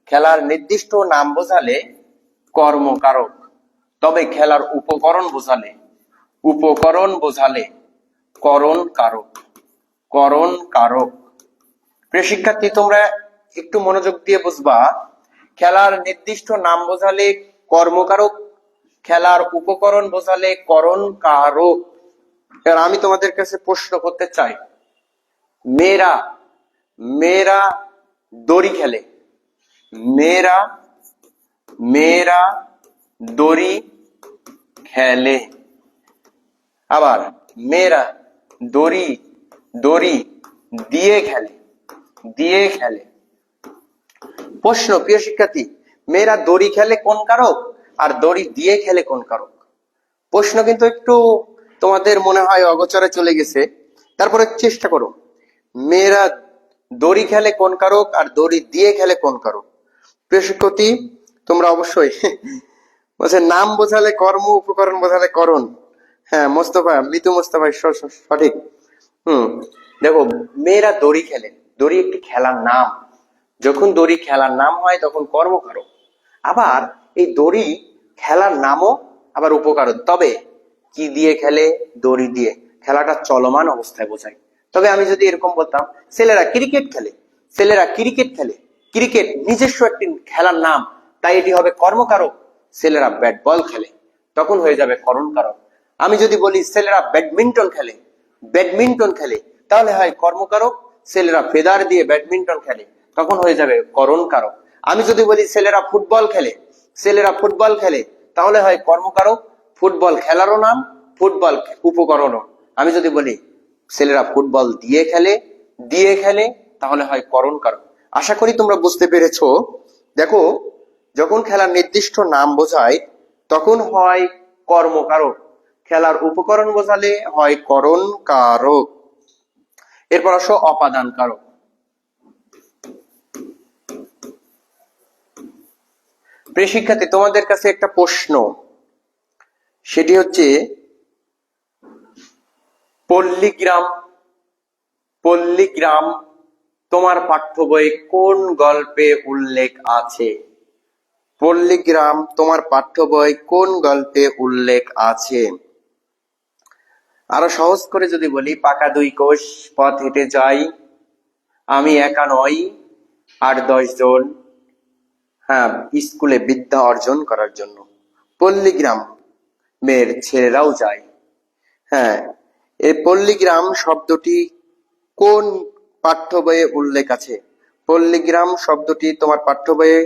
খেলার নির্দিষ্ট নাম বোঝালে কর্মকারক, তবে খেলার উপকরণ বোঝালে, উপকরণ বোঝালে করণ কারক, করণ কারক। প্রিয় শিক্ষার্থী, তোমরা একটু মনোযোগ দিয়ে বুঝবা, খেলার নির্দিষ্ট নাম বোঝালে কর্মকারক, খেলার উপকরণ বোঝালে করণ কারক। এবার আমি তোমাদের কাছে প্রশ্ন করতে চাই, মেয়েরা মেয়েরা দড়ি খেলে, মেয়েরা মেয়েরা দড়ি খেলে, আবার মেয়েরা দড়ি দড়ি দিয়ে খেলে, দিয়ে খেলে। প্রশ্ন, প্রিয় শিক্ষার্থী, মেয়েরা দড়ি খেলে কোন কারক আর দড়ি দিয়ে খেলে কোন কারক? প্রশ্ন কিন্তু একটু তোমাদের মনে হয় অগোচরে চলে গেছে, তারপরে চেষ্টা করো। মেয়েরা দড়ি খেলে কোন কারক আর দড়ি দিয়ে খেলে কোন কারক? প্রিয় শিক্ষার্থী, তোমরা অবশ্যই বলছে নাম বোঝালে কর্ম, উপকরণ বোঝালে করণ। হ্যাঁ, মোস্তফা, মিতু মোস্তফা সঠিক। দেখো, মেয়েরা দড়ি খেলে, দড়ি একটি খেলার নাম। যখন দড়ি খেলার নাম হয় তখন কর্মকারক, আবার এই দড়ি খেলার নামও আবার উপকারক। তবে কি দিয়ে খেলে? দড়ি দিয়ে। খেলাটা চলমান অবস্থায় বোঝায়। তবে আমি যদি এরকম বলতাম, ছেলেরা ক্রিকেট খেলে, ছেলেরা ক্রিকেট খেলে, ক্রিকেট নিজস্ব একটি খেলার নাম, তাই এটি হবে কর্মকারক। ছেলেরা ব্যাট বল খেলে, তখন হয়ে যাবে করণ কারক। আমি যদি বলি ছেলেরা ব্যাডমিন্টন খেলে, ব্যাডমিন্টন খেলে, তাহলে হয় কর্মকারক। ছেলেরা ফেদার দিয়ে ব্যাডমিন্টন খেলে, তখন হয়ে যাবে করণ কারক। আমি যদি বলি ছেলেরা ফুটবল খেলে, ছেলেরা ফুটবল খেলে, তাহলে হয় কর্মকারক। ফুটবল খেলারও নাম, ফুটবল উপকরণও। আমি যদি বলি ছেলেরা ফুটবল দিয়ে খেলে, দিয়ে খেলে, তাহলে হয় করণ কারক। আশা করি তোমরা বুঝতে পেরেছো। দেখো, যখন খেলার নির্দিষ্ট নাম বোঝায় তখন হয় কর্মকারক, খেলার উপকরণ বোঝালে হয় করণ কারক। এরপর আসো অপাদান কারক। প্রিয় শিক্ষার্থী, তোমাদের কাছে একটা প্রশ্ন, সেটি হচ্ছে পল্লীগ্রাম, পল্লীগ্রাম তোমার পাঠ্য বইয়ে কোন গল্পে উল্লেখ আছে? পল্লীগ্রাম তোমার পাঠ্য বই কোন গল্পে উল্লেখ আছে? আরো সহজ করে যদি বলি, পাকা 2 কোষ পথ হেঁটে যাই, আমি একা নই, 8-10 জন, হ্যাঁ, স্কুলে বিদ্যা অর্জন করার জন্য। পল্লীগ্রাম মেয়ের ছেলেরাও যায়। হ্যাঁ, এই পল্লীগ্রাম শব্দটি কোন পাঠ্য বইয়ে উল্লেখ আছে? পল্লীগ্রাম শব্দটি তোমার পাঠ্য বইয়ে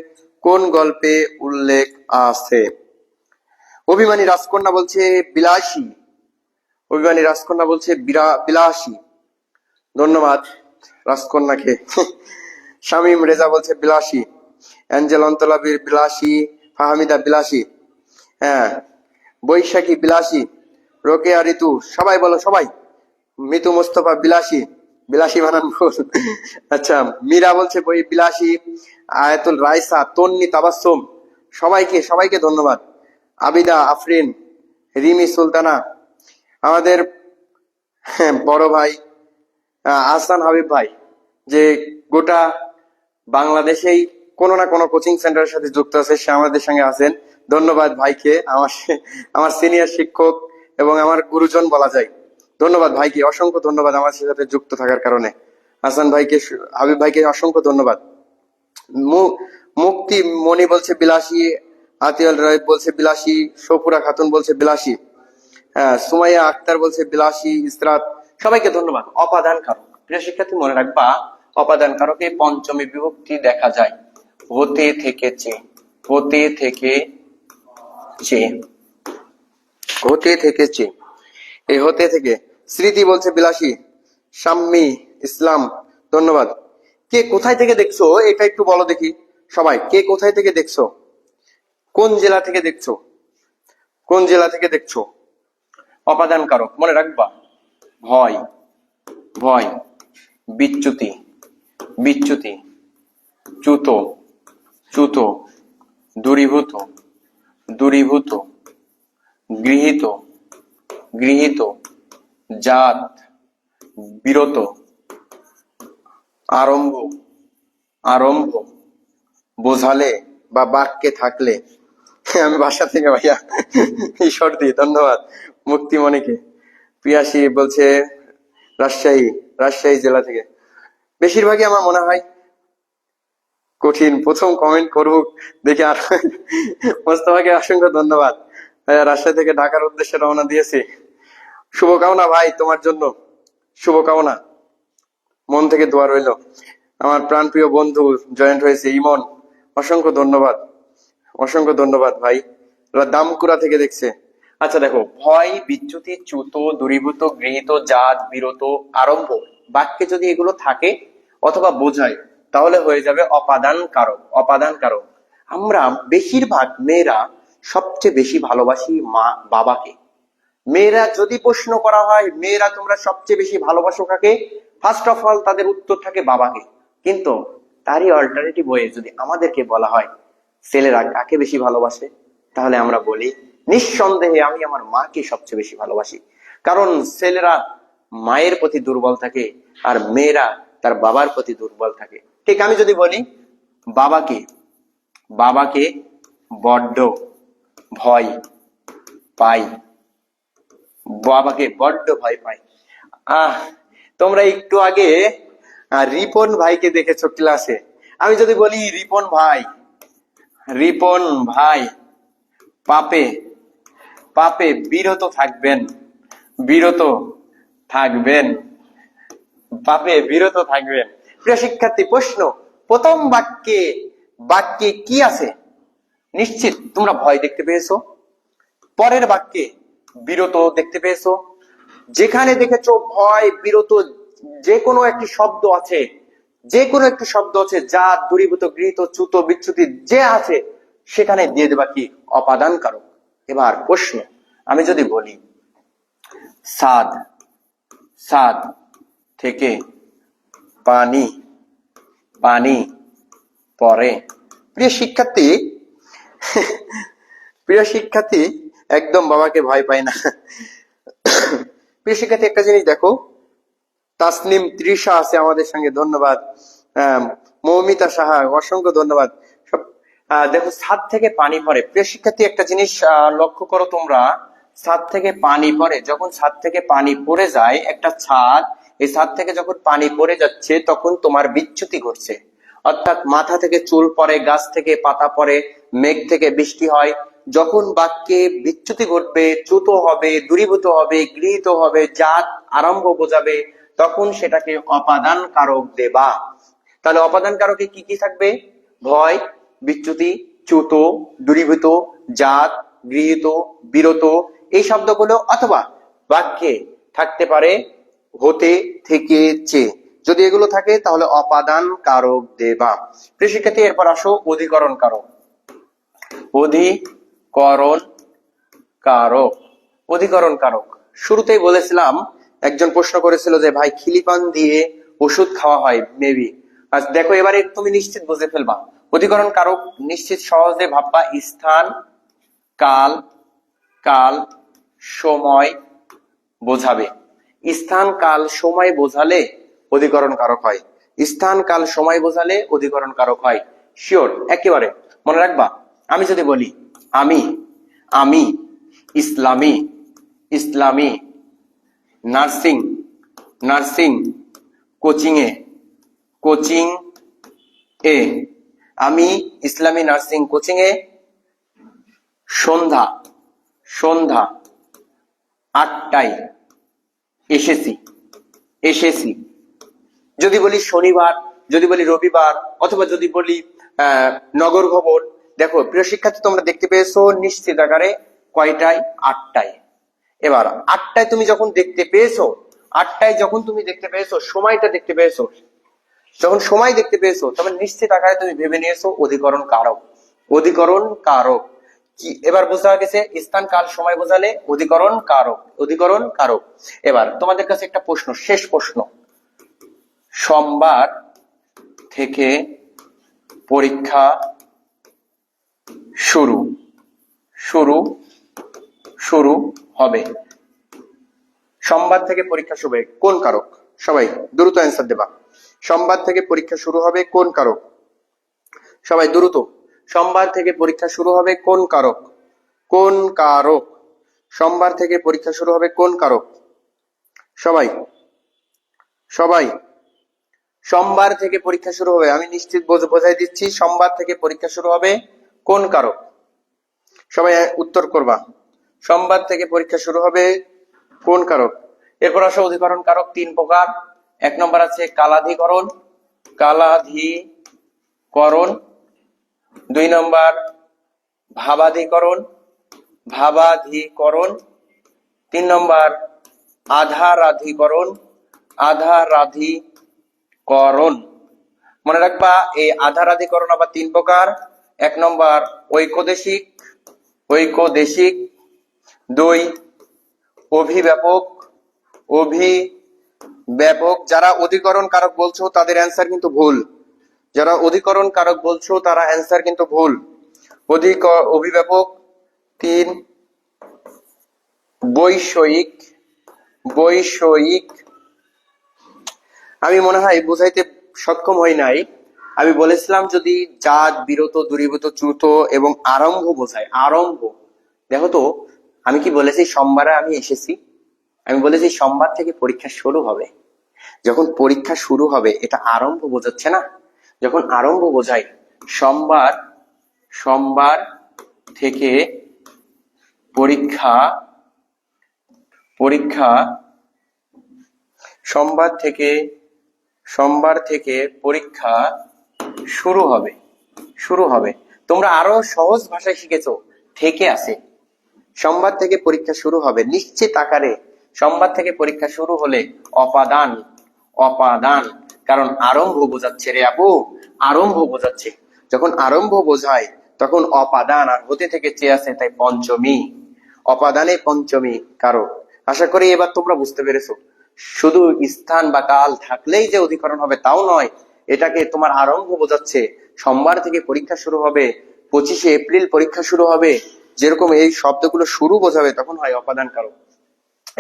কোন গল্পে উল্লেখ আছে? অভিমানী রাজকন্যা বলছে বিলাসী, অভিমানী রাজকন্যা বলছে বিলাসী। ধন্যবাদ রাজকন্যাকে। শামীম রেজা বলছে বিলাসী, অ্যাঞ্জেল অন্তলাবীর বিলাসী, ফাহমিদা বিলাসী, হ্যাঁ, বৈশাখী বিলাসী, রোকেয়া ঋতু, সবাই বলো, সবাই। মিতু মোস্তফা বিলাসী, বিলাসী বানান ভুল। আচ্ছা, মীরা বলছে বই বিলাসী, আয়াতুল রাইসা, তন্নি, তাবাসসুম, সবাইকে সবাইকে ধন্যবাদ। আবিদা, আফরিন, রিমি সুলতানা, আমাদের বড় ভাই আহসান হাবিব ভাই, যে গোটা বাংলাদেশেই কোনো না কোনো কোচিং সেন্টারের সাথে যুক্ত আছে, সে আমাদের সঙ্গে আছেন। ধন্যবাদ ভাইকে, আমার সিনিয়র শিক্ষক এবং আমার গুরুজন বলা যায়। ধন্যবাদ ভাইকে, অসংখ্য ধন্যবাদ আমার সাথে যুক্ত থাকার কারণে। হাসান ভাইকে, হাবিব ভাইকে অসংখ্য ধন্যবাদ। মুক্তি মনি বলছে বিলাসী, আতিয়াল রায় বলছে বিলাসী, সফুরা খাতুন বলছে বিলাসী, হ্যাঁ, সুমাইয়া আক্তার বলছে বিলাসী, ইসরাত, সবাইকে ধন্যবাদ। অপাদান কারক, প্রিয় শিক্ষার্থী মনে রাখবা, অপাদান কারকে পঞ্চমী বিভক্তি দেখা যায়, হতে থেকেছে, হতে থেকেছে, হতে থেকেছে, এই হতে থেকে। স্মৃতি বলছে বিলাসী, শাম্মী ইসলাম, ধন্যবাদ। কে কোথায় থেকে দেখছো এটা একটু বলো দেখি সবাই, কে কোথায় থেকে দেখছো? কোন জেলা থেকে দেখছো? কোন জেলা থেকে দেখছো? অপাদান কারক মনে রাখবা। ভয়, ভয়, বিচ্যুতি, বিচ্যুতি, চ্যুত, চ্যুত, দূরীভূত, দূরীভূত, গৃহীত, গৃহীত, জাত, বিরত, আরম্ভ, আরম্ভ, বোঝালে বা বাক্যে থাকলে। আমি বাসা থেকে ভাইয়া ঈশ্বর দিই, ধন্যবাদ মুক্তিমণিকে। প্রিয়াসী বলছে রাজশাহী, রাজশাহী জেলা থেকে। বেশিরভাগই আমার মনে হয় কঠিন, প্রথম কমেন্ট করবো দেখে। আর মোস্তফাকে অসংখ্য ধন্যবাদ, রাজশাহী থেকে ঢাকার উদ্দেশ্যে রওনা দিয়েছি। শুভকামনা ভাই তোমার জন্য, শুভকামনা, মন থেকে দোয়া রইল। আমার প্রাণপ্রিয় বন্ধু জয়েন্ট হয়েছে ইমন, অসংখ্য ধন্যবাদ, অসংখ্য ধন্যবাদ ভাই। ওরা দামকুড়া থেকে দেখছে। আচ্ছা দেখো, ভয়, বিচ্যুতি, চ্যুত, দূরীভূত, গৃহীত, জাত, বিরত, আরম্ভ বাক্যে যদি এগুলো থাকে অথবা বোঝায় তাহলে হয়ে যাবে অপাদান কারক। অপাদান কারক। আমরা বেশিরভাগ মেয়েরা সবচেয়ে বেশি ভালোবাসি মা বাবাকে। মেয়েরা যদি প্রশ্ন করা হয় মেয়েরা তোমরা সবচেয়ে বেশি ভালোবাসো কাকে, ফার্স্ট অফ অল তাদের উত্তর থাকে বাবাকে। কিন্তু তারই অল্টারনেটিভ হয়ে যদি আমাদেরকে বলা হয় ছেলেরা কাকে বেশি ভালোবাসে, তাহলে আমরা বলি নিঃসন্দেহে আমি আমার মাকে সবচেয়ে বেশি ভালোবাসি। কারণ ছেলেরা মায়ের প্রতি দুর্বল থাকে আর মেয়েরা তার বাবার প্রতি দুর্বল থাকে। ঠিক আমি যদি বলি বাবাকে, বাবাকে বড্ড ভয় পাই, বাবাকে বড্ড ভয় পাই। তোমরা একটু আগে রিপন ভাইকে দেখেছো ক্লাসে। আমি যদি বলি রিপন ভাই, রিপন ভাই পাপে, পাপে বিরত থাকবেন, বিরত থাকবেন, পাপে বিরত থাকবেন। প্রিয় শিক্ষার্থী, প্রশ্ন, প্রথম বাক্যে, বাক্যে কি আছে? নিশ্চিত তোমরা ভয় দেখতে পেয়েছো। পরের বাক্যে বিরত দেখতে পেয়েছো। যেখানে দেখেছো ভয়, বিরত, যে কোনো একটি শব্দ আছে, যে কোনো একটি শব্দ আছে, যা দূরীভূত, গৃহীত, চ্যুত, বিচ্যুতি যে আছে সেখানে দিয়ে দেবা কি? অপাদান কারক। এবার প্রশ্ন, আমি যদি বলি সাদ, সাদ থেকে পানি, পানি পরে। প্রিয় শিক্ষার্থী, প্রিয় শিক্ষার্থী একদম বাবাকে ভয় পায় না। প্রিয় শিক্ষার্থী একটা জিনিস দেখো, তাসনিম তৃষা আছে আমাদের সঙ্গে, ধন্যবাদ। মৌমিতা সাহা, অসংখ্য ধন্যবাদ। সব দেখো, ছাদ থেকে পানি পড়ে। প্রিয় শিক্ষার্থী একটা জিনিস লক্ষ্য করো তোমরা, ছাদ থেকে পানি পড়ে, যখন ছাদ থেকে পানি পড়ে যায় একটা ছাদ, এই ছাদ থেকে যখন পানি পড়ে যাচ্ছে তখন তোমার বিচ্যুতি ঘটছে। অর্থাৎ মাথা থেকে চুল পড়ে, গাছ থেকে পাতা পড়ে, মেঘ থেকে বৃষ্টি হয়। যখন বাক্যে বিচ্যুতি ঘটবে, চ্যুত হবে, দূরীভূত হবে, গৃহীত হবে, জাত আরম্ভ বোঝাবে, তখন সেটাকে অপাদান কারক দেবা। তাহলে অপাদান কারকে কি কি থাকবে? ভয়, বিচ্যুতি, চ্যুত, দূরীভূত, জাত, গৃহীত, বিরত এই শব্দগুলো, অথবা বাক্যে থাকতে পারে হতে, থেকে, চে। যদি এগুলো থাকে তাহলে অপাদান কারক দেবা। প্রিয় শিক্ষার্থী, এরপর আসো অধিকরণ কারক। অধিকরণ কারক, অধিকরণ কারক। শুরুতেই বলেছিলাম, একজন প্রশ্ন করেছিল যে ভাই খিলিপান দিয়ে ওষুধ খাওয়া হয় মেবি। দেখো এবারে তুমি নিশ্চিত বুঝে ফেলবা। অধিকরণ কারক নিশ্চিত সহজে ভাববা স্থান, কাল, কাল, সময় বোঝাবে। স্থান, কাল, সময় বোঝালে অধিকরণ কারক হয়। স্থান, কাল, সময় বোঝালে অধিকরণ কারক হয়। শিওর, একেবারে মনে রাখবা। আমি যদি বলি আমি, আমি ইসলামী, ইসলামী নার্সিং, নার্সিং কোচিং এ, কোচিং এ, আমি ইসলামী নার্সিং কোচিং এ সন্ধ্যা, সন্ধ্যা 8টায় এসেছি, এসেছি। যদি বলি শনিবার, যদি বলি রবিবার, অথবা যদি বলি নগর ভবন। দেখো প্রিয় শিক্ষার্থী, তোমরা দেখতে পেয়েছো নিশ্চিত আকারে কয়টায়? 8টায়। এবার 8টায় তুমি যখন দেখতে পেয়েছো, 8টায় যখন তুমি দেখতে পেয়েছো, সময়টা দেখতে পেয়েছো, যখন সময় দেখতে পেয়েছো তখন নিশ্চিত আকারে তুমি ভেবে নিয়েছো অধিকরণ কারক। অধিকরণ কারক কি এবার বোঝা গেছে? স্থান কাল সময় বোঝালে অধিকরণ কারক, অধিকরণ কারক। এবার তোমাদের কাছে একটা প্রশ্ন, শেষ প্রশ্ন, সোমবার থেকে পরীক্ষা শুরু শুরু শুরু হবে, সোমবার থেকে পরীক্ষা শুরু হবে, কোন কারক? সবাই দ্রুত অ্যান্সার দেবা। সোমবার থেকে পরীক্ষা শুরু হবে কোন কারক? সবাই দ্রুত। সোমবার থেকে পরীক্ষা শুরু হবে কোন কারক? কোন কারক? সোমবার থেকে পরীক্ষা শুরু হবে কোন কারক? সবাই সবাই সোমবার থেকে পরীক্ষা শুরু হবে, আমি নিশ্চিত বোঝাই দিচ্ছি, সোমবার থেকে পরীক্ষা শুরু হবে কোন কারক? সবাই উত্তর করবা। সোমবার থেকে পরীক্ষা শুরু হবে কোন কারক? এরপর আসো অধিকরণ কারক 3 প্রকার। 1 নম্বর আছে কালাধিকরণ, কালাধিকরণ। 2 নম্বর ভাবাধিকরণ, ভাবাধিকরণ। 3 নম্বর আধারাধিকরণ, আধারাধিকরণ। মনে রাখবা এই আধারাধিকরণ আবার 3 প্রকার। 1 নম্বর ঐকদেশিক, ঐকদেশিক। 2 অভিব্যাপক, অভিব্যাপক। যারা অধিকরণ কারক বলছো তাদের অ্যান্সার কিন্তু ভুল, যারা অধিকরণ কারক বলছো তারা অ্যান্সার কিন্তু ভুল। অভিব্যাপক। 3 বৈষয়িক, বৈষয়িক। আমি মনে হয় বুঝাইতে সক্ষম হই নাই। আমি বলেছিলাম যদি জাত, বিরত, দূরীভূত, চ্যুত এবং আরম্ভ বোঝায়, আরম্ভ। দেখো তো আমি কি বলেছি? সোমবারে আমি এসেছি, আমি বলেছি সোমবার থেকে পরীক্ষা শুরু হবে। যখন পরীক্ষা শুরু হবে এটা আরম্ভ বোঝাচ্ছে না? যখন আরম্ভ বোঝায়, সোমবার, সোমবার থেকে পরীক্ষা, পরীক্ষা, সোমবার থেকে, সোমবার থেকে পরীক্ষা শুরু হবে, শুরু হবে। তোমরা আরো সহজ ভাষায় শিখেছো, থেকে আছে। সোমবার থেকে পরীক্ষা শুরু হবে নিশ্চিত আকারে। সোমবার থেকে পরীক্ষা শুরু হলে অপাদান, অপাদান, কারণ আরম্ভ বোঝাচ্ছে রে আপু, আরম্ভ বোঝাচ্ছে। যখন আরম্ভ বোঝায় তখন অপাদান, আর হতে থেকে চেয়ে আছে, তাই পঞ্চমী, অপাদানে পঞ্চমী কারক। আশা করি এবার তোমরা বুঝতে পেরেছো। শুধু স্থান বা কাল থাকলেই যে অধিকরণ হবে তাও নয়, এটাকে তোমার আরম্ভ বোঝাচ্ছে। সোমবার থেকে পরীক্ষা শুরু হবে, 25শে এপ্রিল পরীক্ষা শুরু হবে, যেরকম এই শব্দগুলো শুরু বোঝাবে তখন হয় অপাদান কারক।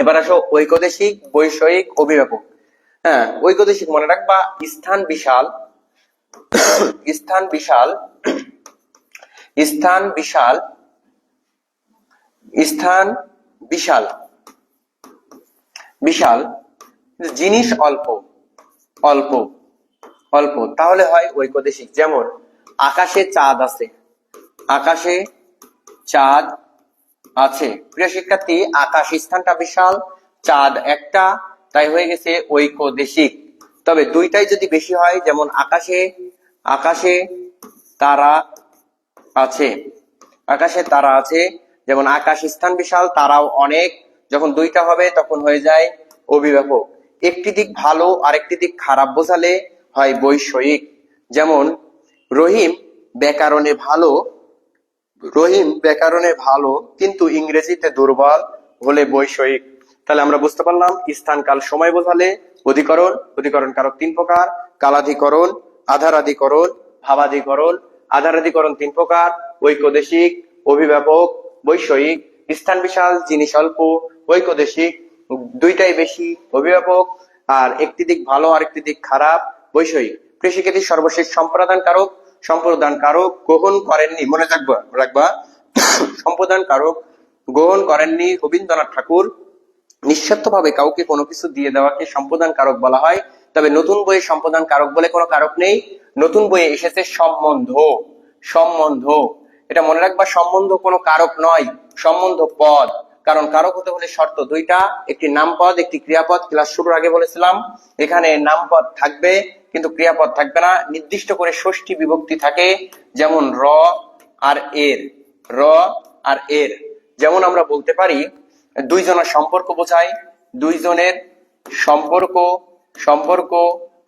এবার আসো ঐকদেশিক, বৈষয়িক, অভিব্যাপক। হ্যাঁ, ঐকদেশিক মনে রাখবা স্থান বিশাল, স্থান বিশাল, স্থান বিশাল, স্থান বিশাল, বিশাল, জিনিস অল্প, অল্প, অল্প, তাহলে হয় ঐকদেশিক। যেমন আকাশে চাঁদ আছে, আকাশে চাঁদ আছে। প্রিয় শিক্ষার্থী, আকাশ স্থানটা বিশাল, চাঁদ একটা, তাই হয়ে গেছে ঐকদেশিক। তবে দুইটাই যদি বেশি হয়, যেমন আকাশে, আকাশে তারা আছে, আকাশে তারা আছে, যেমন আকাশ স্থান বিশাল, তারাও অনেক, যখন দুইটা হবে তখন হয়ে যায় অভিব্যাপক। একটি দিক ভালো আর একটি দিক খারাপ বোঝালে হয় বৈষয়িক। যেমন রহিম ব্যাকরণে ভালো, রহিম ব্যাকরণে ভালো কিন্তু ইংরেজিতে দুর্বল হলে বৈষয়িক। তাহলে আমরা বুঝতে পারলাম স্থান কাল সময় বোঝালে অধিকরণ, অধিকরণ কারক 3 প্রকার, কালাধিকরণ, আধারাধিকরণ, ভাবাধিকরণ। আধারাধিকরণ 3 প্রকার, ঐকদেশিক, অভিব্যাপক, বৈষয়িক। স্থান বিশাল, জিনিস অল্প, ঐকদেশিক। দুইটাই বেশি, অভিব্যাপক। আর একটি দিক ভালো আর একটি দিক খারাপ, বৈষয়িক। প্রিয় শিক্ষার্থী, সর্বশেষ সম্প্রদান কারক, সম্প্রদান কারক গ্রহণ করেননি, মনে রাখবা, রাখবা সম্প্রদান কারক গ্রহণ করেননি রবীন্দ্রনাথ ঠাকুর। নিঃস্বার্থভাবে কাউকে কোনো কিছু দিয়ে দেওয়াকে সম্প্রদান কারক বলা হয়। তবে নতুন বইয়ে সম্প্রদান কারক বলে কোনো কারক নেই, নতুন বইয়ে এসেছে সম্বন্ধ, সম্বন্ধ। এটা মনে রাখবা, সম্বন্ধ কোনো কারক নয়, সম্বন্ধ পদ। কারণ কারক হতে হলে শর্ত দুইটা, একটি নামপদ, একটি ক্রিয়াপদ। ক্লাস শুরুর আগে বলেছিলাম এখানে নামপদ থাকবে কিন্তু ক্রিয়াপদ থাকবে না, নির্দিষ্ট করে ষষ্ঠী বিভক্তি থাকে, যেমন র আর এর, র আর এর। যেমন আমরা বলতে পারি দুইজনের সম্পর্ক বোঝায়, দুইজনের সম্পর্ক, সম্পর্ক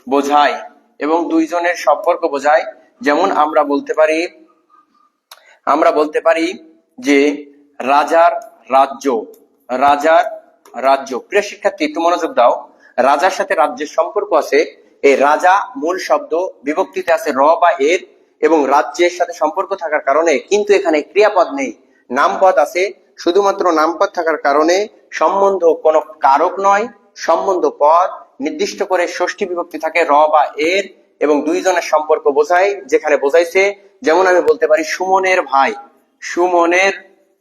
বোঝায়, এবং দুইজনের সম্পর্ক বোঝায়। যেমন আমরা বলতে পারি, আমরা বলতে পারি যে রাজার রাজ্য, রাজার রাজ্য। প্রিয় শিক্ষার্থী একটু মনোযোগ দাও, রাজার সাথে রাজ্যের সম্পর্ক আছে। এই রাজা মূল শব্দ, বিভক্তিতে আছে র বা এর, এবং রাজ্যের সাথে সম্পর্ক থাকার কারণে কিন্তু এখানে ক্রিয়াপদ নেই, নামপদ আছে। শুধুমাত্র নামপদ থাকার কারণে সম্বন্ধ কোনো কারক নয়, সম্বন্ধ পদ। নির্দিষ্ট করে ষষ্ঠী বিভক্তি থাকে র বা এর, এবং দুইজনের সম্পর্ক বোঝায়। যেখানে বোঝাইছে, যেমন আমি বলতে পারি সুমনের ভাই,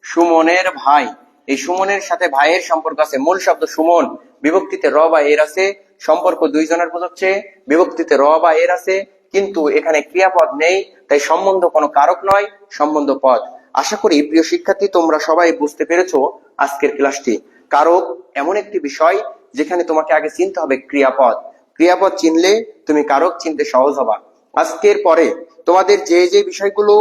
সুমনের ভাই। এই সুমনের সাথে ভাইয়ের সম্পর্ক আছে, মূল শব্দ সুমন, বিভক্তিতে র বা এর আছে, সম্পর্ক দুইজনের বোঝাচ্ছে, বিভক্তিতে র বা এর আছে, কিন্তু এখানে ক্রিয়াপদ নেই, তাই সম্বন্ধ কোনো কারক নয়, সম্বন্ধ পদ। আশা করি প্রিয় শিক্ষার্থী তোমরা সবাই বুঝতে পেরেছো আজকের ক্লাসটি। কারক এমন একটি বিষয় যেখানে তোমাকে আগে চিনতে হবে ক্রিয়াপদ, ক্রিয়াপদ চিনলে তুমি কারক চিনতে সহজ হবা। আজকের পরে তোমাদের যে বিষয়গুলো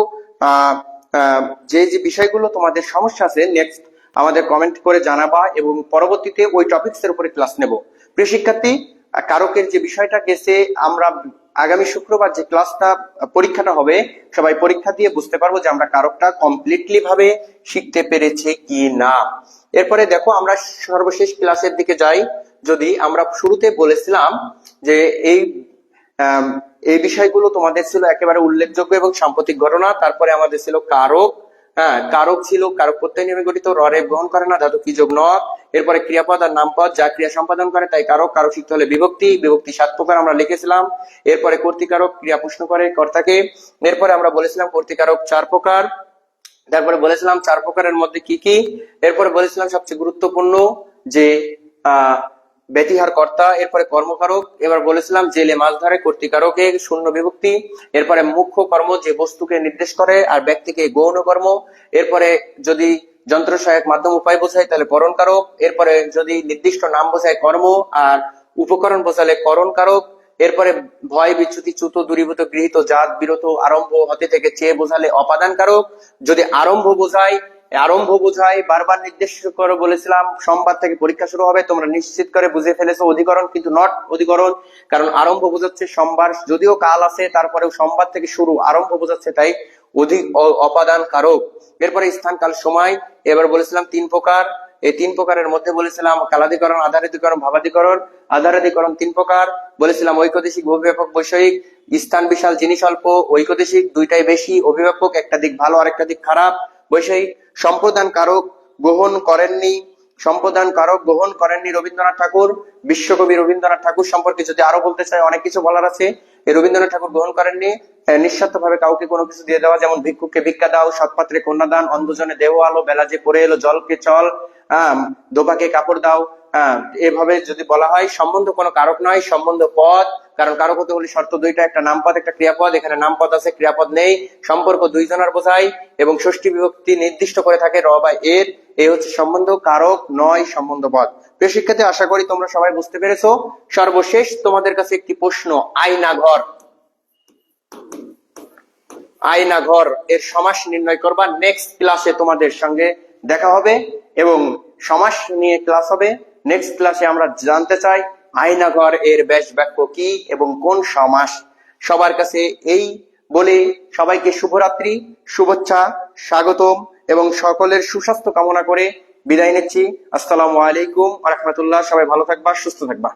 যে বিষয়গুলো তোমাদের সমস্যা আছে, নেক্সট আমাদের কমেন্ট করে জানাবা, এবং পরবর্তীতে ওই টপিকস এর উপরে ক্লাস নেব। প্রিয় শিক্ষার্থী, কারকের যে বিষয়টা গেছে, আমরা আগামী শুক্রবার যে ক্লাসটা, পরীক্ষাটা হবে, সবাই পরীক্ষা দিয়ে বুঝতে পারবো যে আমরা কারকটা কমপ্লিটলি ভাবে শিখতে পেরেছি কি না। এরপরে দেখো আমরা সর্বশেষ ক্লাসের দিকে যাই। যদি আমরা শুরুতে বলেছিলাম যে এই বিষয়গুলো তোমাদের ছিল একেবারে উল্লেখযোগ্য এবং সাম্প্রতিক ঘটনা। তারপরে আমাদের ছিল কারক, কারক ছিল কারক প্রত্যয় নিয়মে গঠিত, রে গ্রহণ করে না, ধাতু কি যোগ ন। এরপরে ক্রিয়াপদ আর নামপদ যা ক্রিয়া সম্পাদন করে তাই কারক, কারক শিখতে হলে বিভক্তি, বিভক্তি 7 প্রকার আমরা লিখেছিলাম। এরপরে কর্তৃকারক ক্রিয়া প্রশ্ন করে কর্তাকে। এরপরে আমরা বলেছিলাম কর্তৃকারক 4 প্রকার। তারপরে বলেছিলাম 4 প্রকারের মধ্যে কি কি। এরপরে বলেছিলাম সবচেয়ে গুরুত্বপূর্ণ যে ব্যতিহার কর্তা। এরপরে কর্মকারক। এবার বলেছিলাম জেলে মাছ ধরে, কর্তৃকারকে শূন্য বিভক্তি। এরপরে মুখ্য কর্ম যে বস্তুকে নির্দেশ করে, আর ব্যক্তিকে গৌণ কর্ম। এরপরে যদি যন্ত্র সহায়ক মাধ্যম উপায় বোঝায় তাহলে পরণ কারক। এরপরে যদি নির্দিষ্ট নাম বোঝায় কর্ম, আর উপকরণ বোঝালে করণ কারক। এরপরে ভয় বিচ্যুতি চ্যুত দূরীভূত গৃহীত জাত বিরত আরম্ভ হতে থেকে চেয়ে বোঝালে অপাদান কারক। যদি আরম্ভ বোঝায় বারবার নির্দেশ করে বলেছিলাম সোমবার থেকে পরীক্ষা শুরু হবে, তোমরা নিশ্চিত করে বুঝে ফেলেছো অধিকরণ, কিন্তু নট অধিকরণ, কারণ আরম্ভ বোঝাচ্ছে সোমবার, যদিও কাল আছে তারপরেও সোমবার থেকে শুরু, আরম্ভ বোঝাচ্ছে তাই অপাদান কারক। এরপরে স্থান কাল সময়। এবার বলেছিলাম 3 প্রকার। এই 3 প্রকারের মধ্যে বলেছিলাম কালাধিকরণ, আধারাধিকরণ, ভাবাধিকরণ। আধারাধিকরণ 3 প্রকার বলেছিলাম, ঐকদেশিক, অভিব্যাপক, বৈষয়িক। স্থান বিশাল, জিনিস অল্প। ঐকদেশিক দুইটাই বেশি, অভিব্যাপক একটা দিক ভালো আর একটা দিক খারাপ। বৈষয়িক সম্প্রদান কারক গ্রহণ করেননি, রবীন্দ্রনাথ ঠাকুর। বিশ্বকবি রবীন্দ্রনাথ ঠাকুর সম্পর্কে যদি আরো বলতে চাই, অনেক কিছু বলার আছে। এই রবীন্দ্রনাথ ঠাকুর গ্রহণ করেননি নিঃস্বার্থ ভাবে কাউকে কোনো কিছু দিয়ে দেওয়া, যেমন ভিক্ষুককে ভিক্ষা দাও, সৎপাত্রে কন্যাদান, অন্ধজনে দেহ আলো, বেলা যে পড়ে এলো জলকে চল, দোপাকে কাপড় দাও। এভাবে যদি বলা হয়, সম্বন্ধ কোনো কারক নয়, সম্বন্ধ পদ। কারণ কারক হতে হলে শর্ত দুইটা, একটা নামপদ একটা ক্রিয়াপদ। এখানে নামপদ আছে, ক্রিয়াপদ নেই, সম্পর্ক দুইজনের বোঝায়, এবং ষষ্ঠী বিভক্তি নির্দিষ্ট করে থাকে র বা এর। এই হচ্ছে সম্বন্ধ, কারক নয় সম্বন্ধ পদ। প্রিয় শিক্ষার্থী, আশা করি তোমরা সবাই বুঝতে পেরেছো। সর্বশেষ তোমাদের কাছে একটি প্রশ্ন, আয়নাঘর এর সমাস নির্ণয় করবা। নেক্সট ক্লাসে তোমাদের সঙ্গে দেখা হবে এবং সমাস নিয়ে ক্লাস হবে। নেক্সট ক্লাসে আমরা জানতে চাই আয়নাঘর এর ব্যাস বাক্য কি এবং কোন সমাস। সবার কাছে এই বলে সবাইকে শুভরাত্রি, শুভেচ্ছা, স্বাগতম এবং সকলের সুস্বাস্থ্য কামনা করে বিদায় নিচ্ছি। আসসালামু আলাইকুম ওয়া রাহমাতুল্লাহ। সবাই ভালো থাকবা, সুস্থ থাকবা।